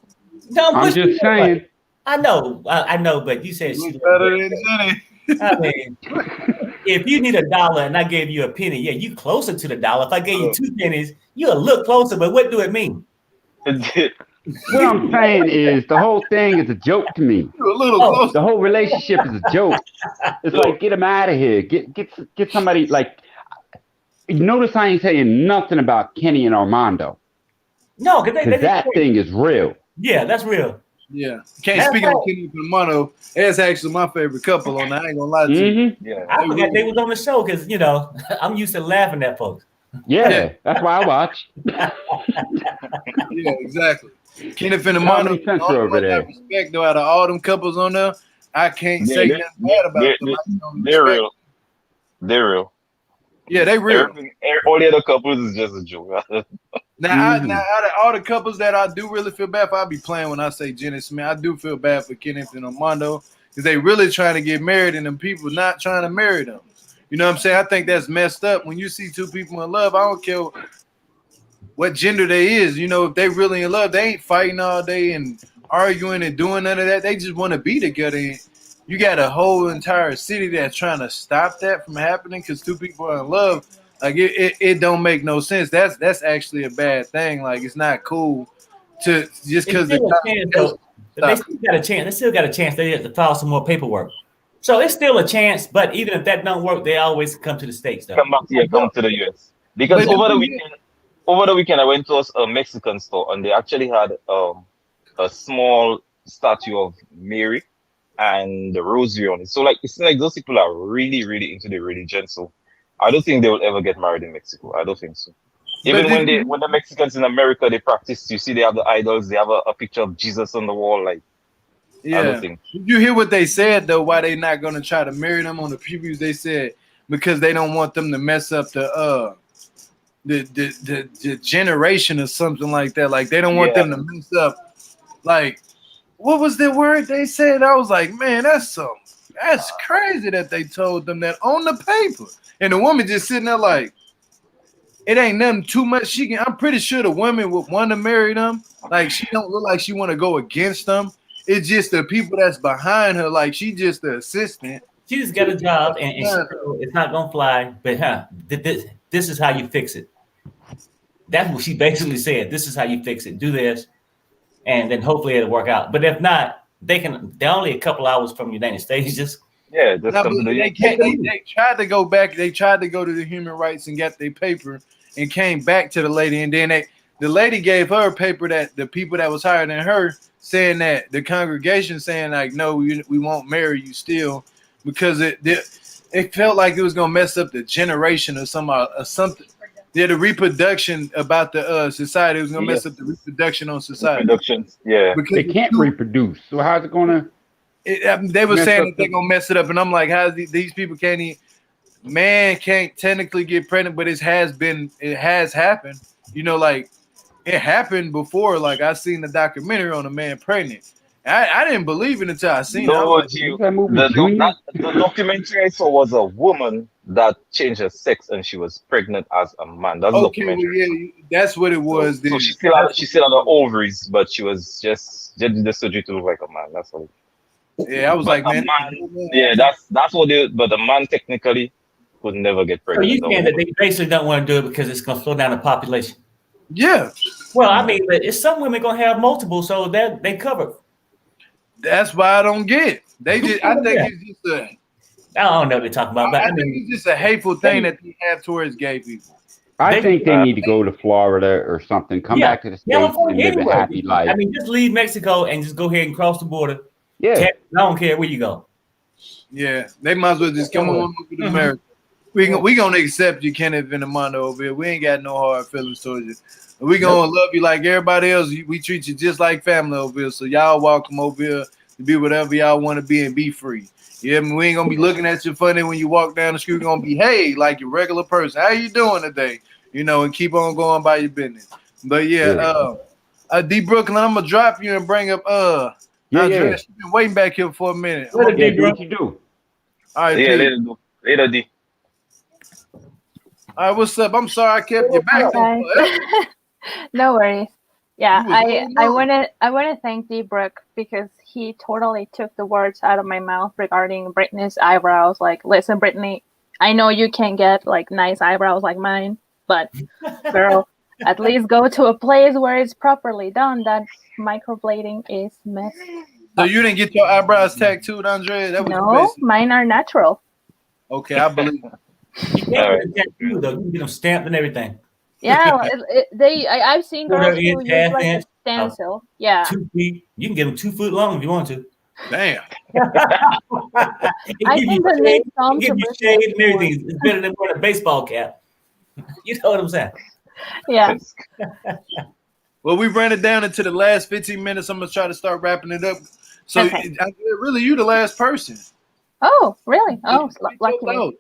No, I'm just saying. Like? I know, but you said she better than Jenny. I mean, if you need $1 and I gave you a penny, yeah, you closer to the dollar. If I gave you 2 pennies, you'll look closer. But what do it mean? What I'm saying is the whole thing is a joke to me. The whole relationship is a joke. It's like, get him out of here. Get somebody like. Notice I ain't saying nothing about Kenny and Armando. No, because that thing is real. Yeah, that's real. Yeah, can't speak on Kenneth and Armando. That's actually my favorite couple on that. I ain't gonna lie to you. Yeah, I forgot they was on the show because I'm used to laughing at folks. Yeah, that's why I watch. Yeah, exactly. Kenneth and Armando. Over there. Respect though, out of all them couples on there, I can't say nothing bad about them. They're real. They're real. Yeah, they real. All the other couples is just a joke. Now, out of all the couples that I do really feel bad for, I'll be playing when I say Jenny Smith. I do feel bad for Kenneth and Armando because they really trying to get married and them people not trying to marry them. You know what I'm saying? I think that's messed up. When you see 2 people in love, I don't care what gender they is. If they really in love, they ain't fighting all day and arguing and doing none of that. They just want to be together. And you got a whole entire city that's trying to stop that from happening because two people are in love. Like it don't make no sense. That's actually a bad thing. Like it's not cool to just because they still got a chance. They still got a chance. They have to file some more paperwork. So it's still a chance, but even if that don't work, they always come to the States though. Come to the US. Because over the weekend I went to a Mexican store and they actually had a small statue of Mary and the rosary on it. So like it's like those people are really, really into the religion. So I don't think they will ever get married in Mexico. I don't think so. Even when the Mexicans in America they practice, you see they have the idols, they have a picture of Jesus on the wall, like yeah. I don't think. Did you hear what they said though? Why they not gonna try to marry them on the previews? They said because they don't want them to mess up the generation or something like that. Like they don't want them to mess up. Like what was the word they said? I was like, man, that's crazy that they told them that on the paper. And the woman just sitting there like, it ain't nothing too much. I'm pretty sure the woman would want to marry them. Like she don't look like she want to go against them. It's just the people that's behind her. Like she just the assistant. She just got a job and it's not gonna fly. But this is how you fix it. That's what she basically said. This is how you fix it. Do this, and then hopefully it'll work out. But if not, they're only a couple hours from the United States. They tried to go back. They tried to go to the human rights and get their paper and came back to the lady. And then the lady gave her a paper that the people that was higher than her saying that the congregation saying like, no, we won't marry you still because it felt like it was going to mess up the generation or something. Yeah, the reproduction about the society. It was going to mess up the reproduction on society. Because they can't reproduce. So how's it going to? They were saying that they're gonna mess it up, and I'm like, how these people can't even? Man can't technically get pregnant, but it has happened. You know, like it happened before. Like I seen the documentary on a man pregnant. I didn't believe it until I seen it. The documentary I saw was a woman that changed her sex and she was pregnant as a man. That's documentary. That's what it was. So she still had her ovaries, but she was just did the surgery to look like a man. That's all. Yeah, I was like, man. That's what they. But the man technically could never get pregnant. So you saying that they basically don't want to do it because it's going to slow down the population? Yeah. Well, I mean, but it's some women going to have multiple, so that they covered. That's why I don't get it. They just. I think it's just a. I don't know what they're talking about, but I think it's just a hateful thing that they have towards gay people. I think they need to go to Florida or something. Come back to the States and live a happy life. I mean, just leave Mexico and just go ahead and cross the border. Yeah, I don't care where you go. Yeah, they might as well just come on over to America. We gonna accept you, Kenneth and Armando over here. We ain't got no hard feelings towards you. We gonna love you like everybody else. We treat you just like family over here. So y'all welcome over here to be whatever y'all want to be and be free. Yeah, I mean, we ain't gonna be looking at you funny when you walk down the street. We're gonna behave like your regular person. How you doing today? You know, and keep on going by your business. But D Brooklyn, I'm gonna drop you and bring up Andrea, she's been waiting back here for a minute. Do what you do. All right, later, D. All right, what's up? I'm sorry I kept you back. No worries. Yeah, I want to thank D Brook because he totally took the words out of my mouth regarding Britney's eyebrows. Like, listen, Brittany, I know you can't get like nice eyebrows like mine, but girl, at least go to a place where it's properly done. That microblading is messed. So you didn't get your eyebrows tattooed, Andrea? That was no, mine are natural. Okay, I believe. You can't get tattooed though. You can get them stamped and everything. Yeah, I've seen girls who use like a stencil. 2 feet. You can get them 2 foot long if you want to. Damn. I think the next song give you shade and everything. It's better than wearing a baseball cap. You know what I'm saying? Yeah. Well, we ran it down into the last 15 minutes. I'm gonna try to start wrapping it up. So, really, you the last person. Oh, really? Oh, luckily.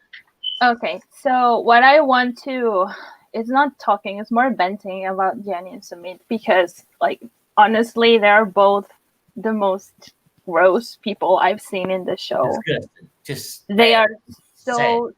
Okay, so what I want to, it's not talking, it's more venting about Jenny and Sumit because, like, honestly, they're both the most gross people I've seen in the show. They are so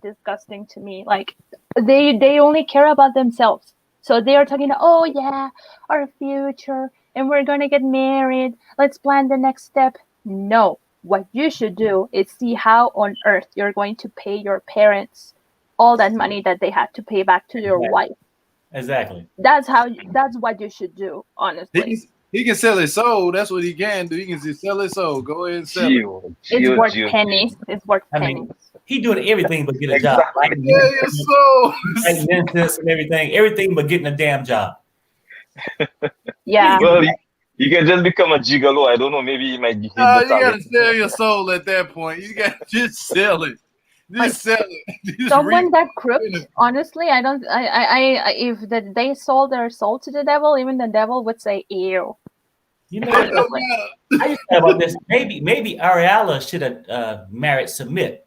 disgusting to me. Like, they only care about themselves. So they are talking, oh yeah, our future, and we're gonna get married. Let's plan the next step. No, what you should do is see how on earth you're going to pay your parents all that money that they had to pay back to your wife. Exactly. That's what you should do, honestly. He can sell his soul. That's what he can do. He can just sell his soul. Go ahead and sell it. It's worth pennies. It's worth pennies. He doing everything but get a job. Like, yeah, your soul. And everything but getting a damn job. Yeah. Well, you can just become a gigolo. I don't know. Maybe he might. You gotta sell your soul at that point. You gotta just sell it. Just sell it. Just someone that crooked, honestly, if they sold their soul to the devil, even the devil would say, ew. You know, I used to have about this. Maybe Ariela should have married Sumit.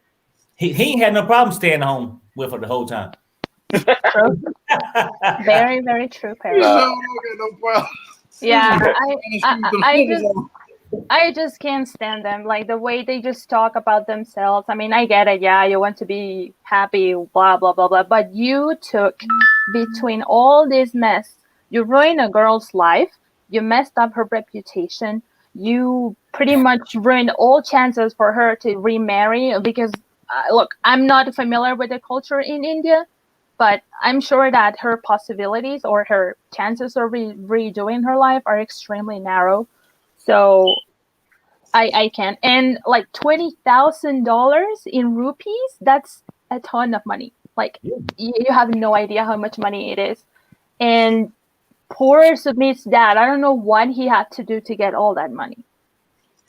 He ain't had no problem staying home with her the whole time. True. Very, very true, Perry. No problem. Yeah, I just can't stand them. Like the way they just talk about themselves. I mean, I get it. Yeah, you want to be happy, blah, blah, blah, blah. But you took between all this mess, you ruined a girl's life. You messed up her reputation. You pretty much ruined all chances for her to remarry because, look, I'm not familiar with the culture in India, but I'm sure that her possibilities or her chances of redoing her life are extremely narrow. So I can't. And like $20,000 in rupees, that's a ton of money. Like you have no idea how much money it is. And poor Sumit's dad, I don't know what he had to do to get all that money.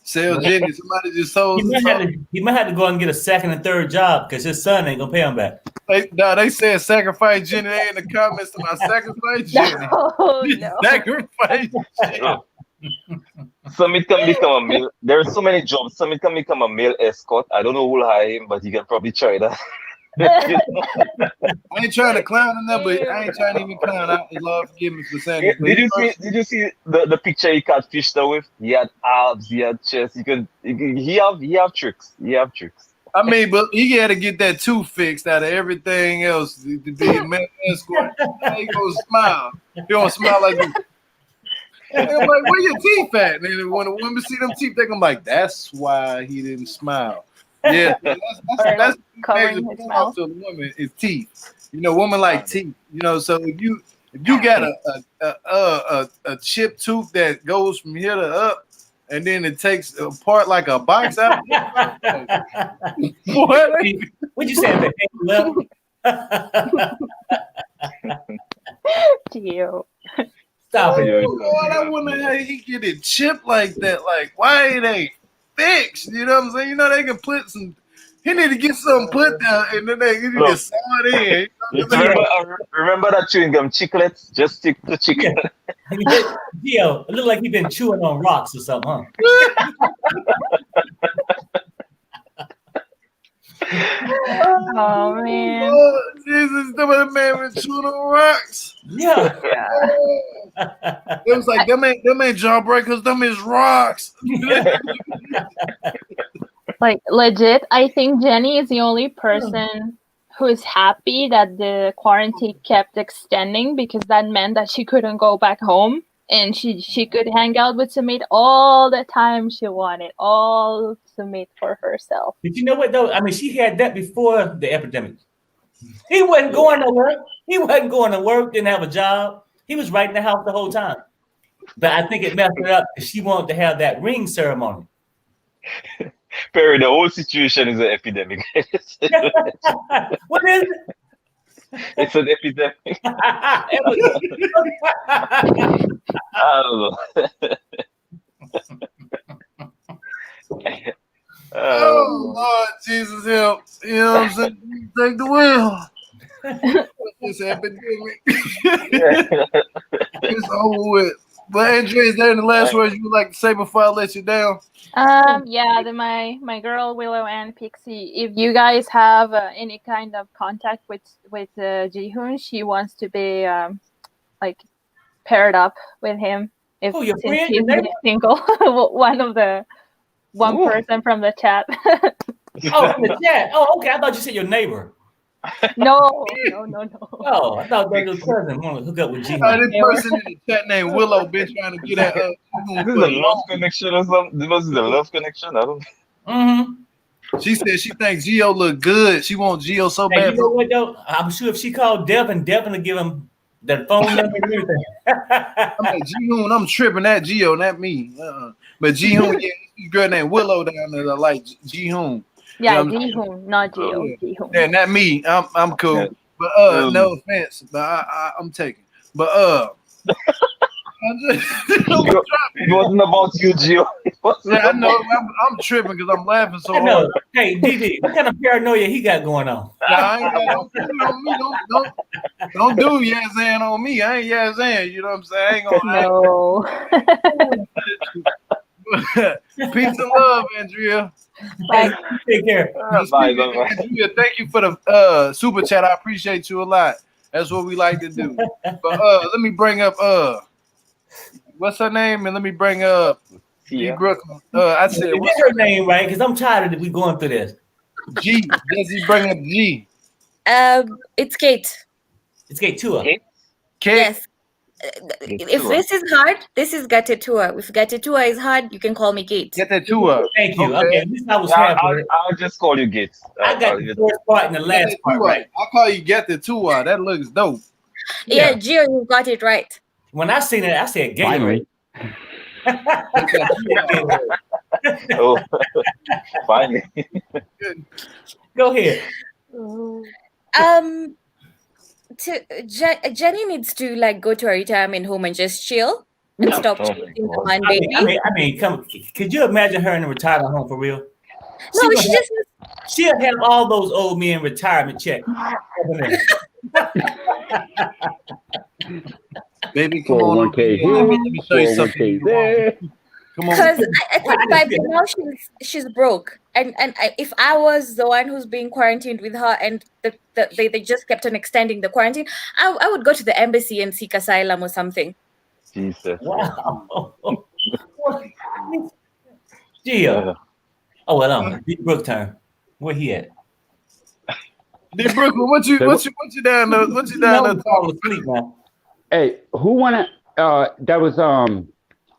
Sell Jenny. Somebody just sold. He might have to go and get a second and third job because his son ain't gonna pay him back. They said sacrifice Jenny. They in the comments about sacrifice Jenny. No. Sacrifice Jenny. Sumit can become a male. There are so many jobs. Sumit can become a male escort. I don't know who will hire him, but he can probably try that. I ain't trying to clown him there, but I ain't trying to even clown out. Lord forgive me for saying it. Did you see the picture he catfished her with? He had abs, he had chest. He have tricks. He have tricks. I mean, but he had to get that tooth fixed out of everything else to be a man escort. He gonna smile. He gonna smile like this. And I'm like, where your teeth at? And when a woman see them teeth, they gonna be like, that's why he didn't smile. Yeah, that's covering his mouth. To a woman is teeth. You know, women like teeth. You know, so if you got a chipped tooth that goes from here to up, and then it takes apart like a box out. What you saying? You. Stop it. Oh, that woman, he get it chipped like that. Like, why it ain't fixed? You know what I'm saying? You know, they can put some. He need to get something put down, and then they can just saw it in. Remember that chewing gum chiclets? Just stick to chicken. Gio, it look like you've been chewing on rocks or something, huh? Oh man! Oh, Jesus, the man been chewing on rocks. Yeah. It was like them ain't jawbreakers, them is rocks. Like legit, I think Jenny is the only person who is happy that the quarantine kept extending because that meant that she couldn't go back home and she could hang out with Sumit all the time she wanted, all Sumit for herself. But you know what though? I mean, she had that before the epidemic. He wasn't going to work. He wasn't going to work. Didn't have a job. He was right in the house the whole time. But I think it messed her up because she wanted to have that ring ceremony. Perry, the whole situation is an epidemic. What is it? It's an epidemic. I don't know. Oh Lord Jesus, help! You know what I'm saying? Take the wheel. This epidemic. It's over with. But Andrea, is there any last words you would like to say before I let you down? Yeah, my girl Willow and Pixie. If you guys have any kind of contact with Jihoon, she wants to be like paired up with him. If your friend, he's single, one person from the chat. Oh, from the chat. Oh, okay. I thought you said your neighbor. No. Oh, I thought that was your cousin wanted to hook up with G. This person in the chat named Willow been trying to get at This is a love connection or something. This is a love connection. I don't. She said she thinks Gio look good. She wants Gio so bad. You know what though? I'm sure if she called Deaven will give him the phone number and everything. I'm like, Ji-Hoon, I'm tripping that Gio, not me. But Ji-Hoon, yeah, this girl named Willow down there, like Ji-Hoon. Yeah, Ji-Hoon, not Gio. Ji-Hoon. Yeah, not me. I'm cool. But no offense, but I'm taking. But it wasn't about you, Gio. Yeah, I know. I'm tripping because I'm laughing so hard. Hey, DD, what kind of paranoia he got going on? Nah, I ain't got, don't do Yazan on me. I ain't Yazan. You know what I'm saying? I ain't gonna. No. Peace and love, Andrea. Bye. Take care. Bye. Andrea, thank you for the super chat. I appreciate you a lot. That's what we like to do. But let me bring up what's her name? And let me bring up Brooklyn. I said, what's her name, right? Because I'm tired of we going through this. G. Jesse, bring up G. It's Kate. It's Kate Tua. Kate? Yes. If this is hard, this is Gette Tua. If Gette Tua is hard, you can call me Kate. Gette Tua. Thank you. Okay. At least I was happy. I'll just call you Gates. I got the first part and the last part right. I'll call you Gette Tua. That looks dope. Yeah, Gio, you got it right. When I seen it, I said Gatorade. Oh, finally. Go ahead. Jenny needs to like go to a retirement home and just chill and stop chasing the man baby. I mean, come. Could you imagine her in a retirement home for real? No, she'll have all those old men retirement check. Baby, come on. Let me show you something. Come on. Because I think by now she's broke, and if I was the one who's being quarantined with her, and they just kept on extending the quarantine, I would go to the embassy and seek asylum or something. Jesus. Wow. Gio. Oh well, Deep Brook turn. Where he at? Deep Brook, what you down there? What you down there talking asleep, man? Hey, who wanted? That was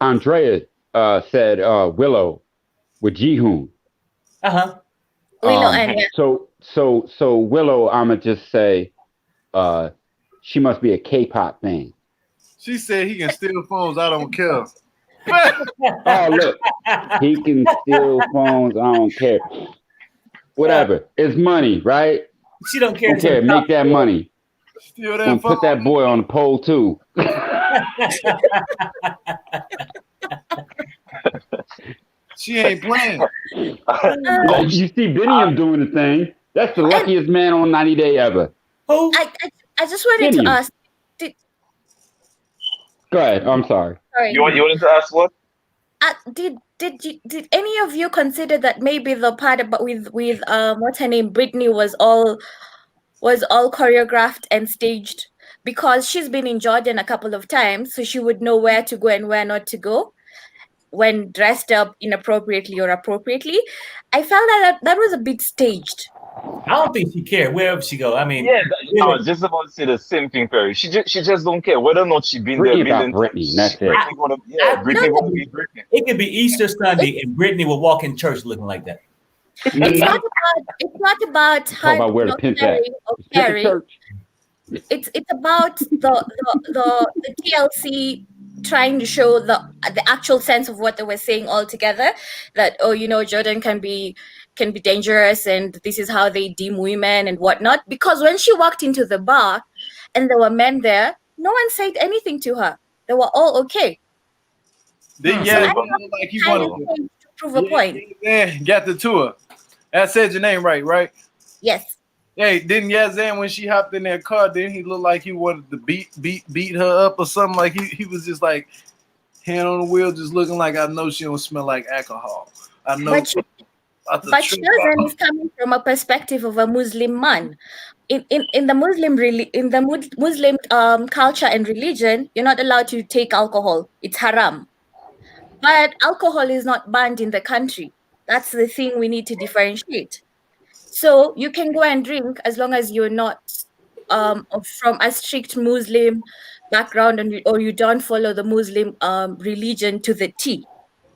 Andrea said Willow with Ji-Hoon. Willow and so Willow, I'ma just say, she must be a K-pop fan. She said he can steal phones. I don't care. Oh look, he can steal phones. I don't care. Whatever, it's money, right? She don't care. Okay, make that money. Steal that phone. Put that boy on the pole too. She ain't playing. You see Biniyam doing the thing. That's the luckiest man on 90 Day ever. Who? I just wanted to ask. Go ahead. I'm sorry. You wanted to ask what? Did any of you consider that maybe the part about with what's her name, Britney, was all choreographed and staged? Because she's been in Jordan a couple of times, so she would know where to go and where not to go when dressed up inappropriately or appropriately. I felt that was a bit staged. I don't think she cared wherever she go. I mean, yeah, I was just about to say the same thing, Perry. She just don't care whether or not she been there. Britney, that's it. Britney gonna be Britney. It could be Easter Sunday and Britney will walk in church looking like that. It's not about her about where to pin that. It's about the TLC trying to show the actual sense of what they were saying all together, that Jordan can be dangerous and this is how they deem women and whatnot. Because when she walked into the bar and there were men there, no one said anything to her. They were all okay. Like you wanted to prove a point. Yeah, got the tour. I said your name right? Yes. Hey, didn't Yazan, when she hopped in that car, didn't he look like he wanted to beat her up or something? Like he was just like hand on the wheel, just looking like, I know she don't smell like alcohol. I know. But Yazan is coming from a perspective of a Muslim man. In the Muslim culture and religion, you're not allowed to take alcohol. It's haram. But alcohol is not banned in the country. That's the thing we need to differentiate. So you can go and drink as long as you're not from a strict Muslim background or you don't follow the Muslim religion to the T.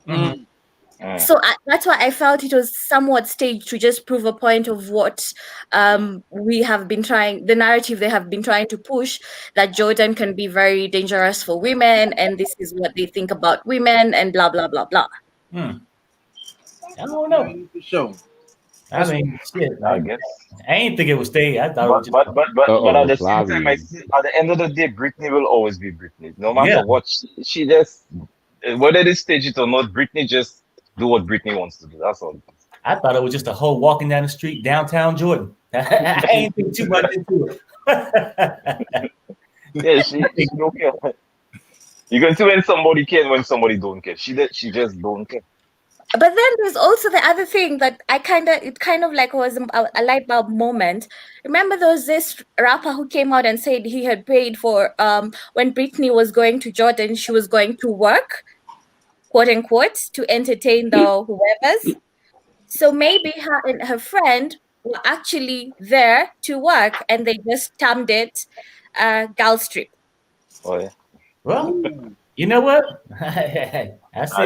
Mm-hmm. So that's why I felt it was somewhat staged to just prove a point of what we have been trying, the narrative they have been trying to push, that Jordan can be very dangerous for women, and this is what they think about women, and blah, blah, blah, blah. I don't know. For sure. I mean, shit. I guess. I ain't think it was staged. I thought But it was but at the same time, at the end of the day, Britney will always be Britney. No matter what, she just, whether they stage it or not, Britney just do what Britney wants to do. That's all. I thought it was just a hoe walking down the street downtown Jordan. I ain't think too much into it. Yeah, she don't care. You can see when somebody cares and when somebody don't care. She just don't care. But then there's also the other thing that it kind of like was a light bulb moment. Remember there was this rapper who came out and said he had paid for, when Britney was going to Jordan, she was going to work, quote unquote, to entertain the whoever's. So maybe her and her friend were actually there to work and they just termed it gal strip. Oh yeah. Well, you know what? I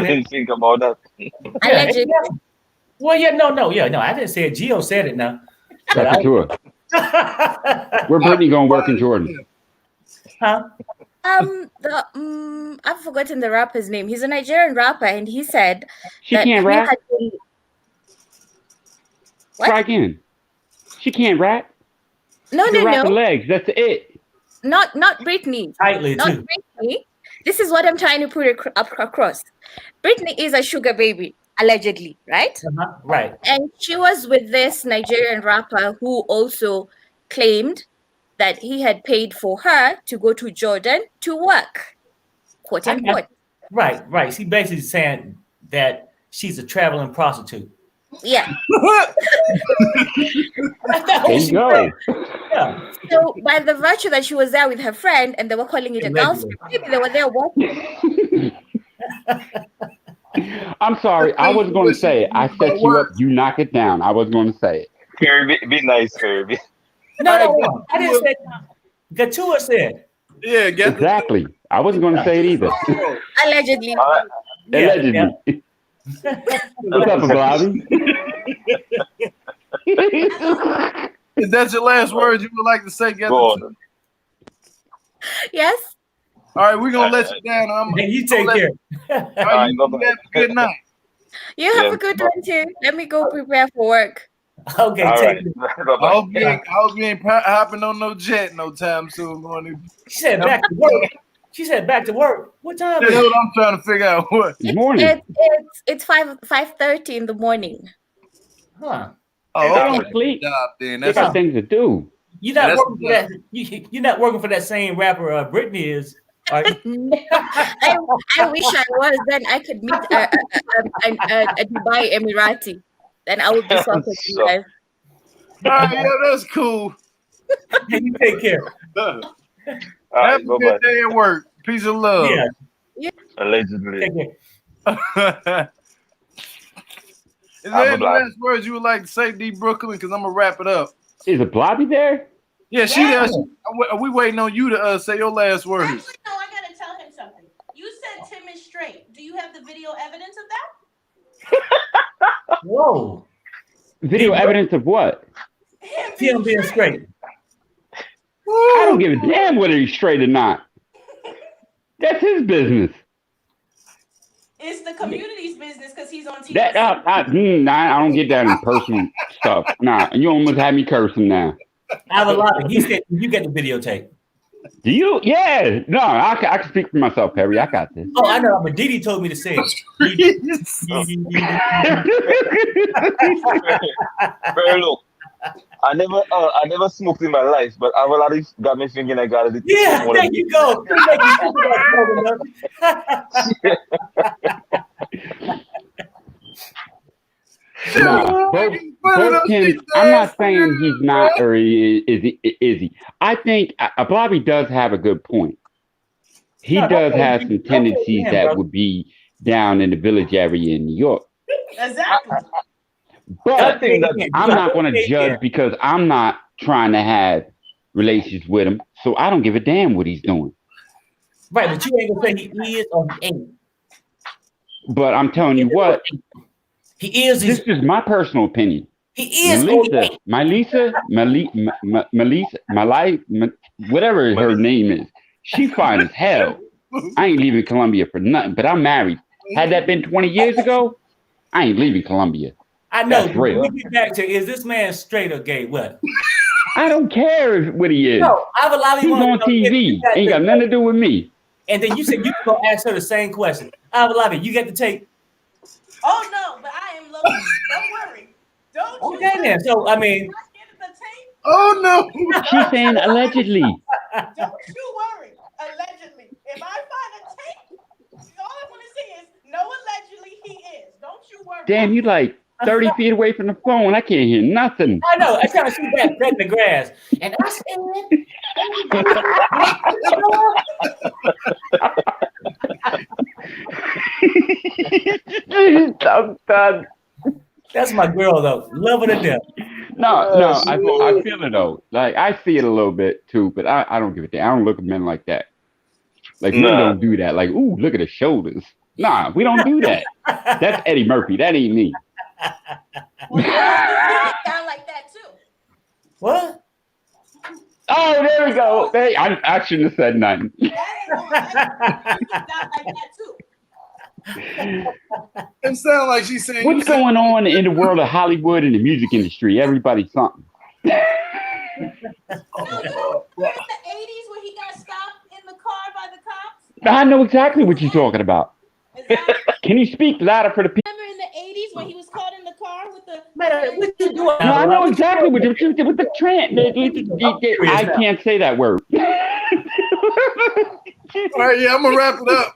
didn't think about that. Allegedly. Well, no. I didn't say it. Gio said it now. That's a tour. Where Brittany gonna work in Jordan? Huh? I've forgotten the rapper's name. He's a Nigerian rapper, and he said she can't rap. Try again. She can't rap. No. Legs. That's it. Not Britney. Tightly not too. Britney. This is what I'm trying to put across. Britney is a sugar baby, allegedly, right? Right. And she was with this Nigerian rapper who also claimed that he had paid for her to go to Jordan to work, quote unquote. Right. She basically saying that she's a traveling prostitute. Yeah. There you go. Yeah. So by the virtue that she was there with her friend and they were calling it a girl strip, maybe they were there working. I'm sorry. I was going to say it. I set you up. You knock it down. I was going to say it. Kirby, be nice, Kirby. No. I didn't say that. Gatua said. Yeah, exactly. I wasn't going to say it either. Allegedly. Allegedly. Yeah. What's up, Bobby? Is that your last words you would like to say, Getse? Yes. All right, we're gonna let you down. You take care. All right, you have a good night. You have a good one too. Let me go prepare for work. Okay, right. I hope you ain't hopping on no jet no time soon. She said back to work. She said back to work. What time is it? What I'm trying to figure out. What? Morning. It's 5:30 in the morning. Huh. Oh, don't sleep. Then. That's got things to do. You're not working for that. You're not working for that same rapper Britney is. Are you? I wish I was. Then I could meet a Dubai Emirati. Then I would be so happy. All right, yeah, that's cool. You take care. Have a good day at work. Peace and love. Yeah. Allegedly. Take care. Is there any last words you would like to say, D Brooklyn? Because I'm gonna wrap it up. Is it Blobby there? Yeah, she does. We waiting on you to say your last words. Actually, no, I gotta tell him something. You said Tim is straight. Do you have the video evidence of that? Whoa. Video evidence of what? Tim being straight. I don't give a damn whether he's straight or not. That's his business. It's the community's business because he's on TV. I don't get that in personal stuff. Nah, you almost had me cursing now. I have a lot of. He said you get the videotape. Do you? Yeah. No, I can speak for myself, Perry. I got this. Oh, I know, but Didi told me to say it. Very look. I never smoked in my life, but I will at least got me thinking I got it. Yeah, there you go. Both Tim, I'm not saying he's not or is he. I think Blobby does have a good point. He does have some tendencies that would be down in the village area in New York. Exactly. But I'm not going to judge because I'm not trying to have relations with him. So I don't give a damn what he's doing. Right, but you ain't going to say he is or he ain't. But I'm telling you what, he is. This is my personal opinion. He is. Melyza, whatever her name is, she fine as hell. I ain't leaving Colombia for nothing. But I'm married. Had that been 20 years ago, I ain't leaving Colombia. I know. That's real. We get back to, is this man straight or gay? What? I don't care what he is. No, I have a lot of He's on TV. Ain't got nothing to do with me. And then you said you can go ask her the same question. I have a lot of you get to take. Oh no, but I am low. Don't worry. Don't you okay then. So I mean. Oh no. She's saying allegedly. Don't you worry. Allegedly. If I find a tape, all I want to see is no allegedly he is. Don't you worry. Damn, you like 30 feet away from the phone. I can't hear nothing. I know. I kind of see that in the grass. And I said, I'm done. That's my girl, though. Love her to death. No, I feel it, though. Like, I see it a little bit, too, but I don't give a damn. I don't look at men like that. Like, we don't do that. Like, ooh, look at his shoulders. Nah, we don't do that. That's Eddie Murphy. That ain't me. Well, down like that, too. What? Oh, there we go. I shouldn't have said nothing. Down like that, too. It sounds like she's saying. What's going on in the world of Hollywood and the music industry? Everybody's something. Remember in the 80s when he got stopped in the car by the cops? I know exactly what you're talking about. Can you speak louder for the people? Remember in the 80s when he was caught in the car with the... Man, what you doing? No, I know exactly what you're doing with the trend. I can't say that word. All right, yeah, I'm gonna wrap it up.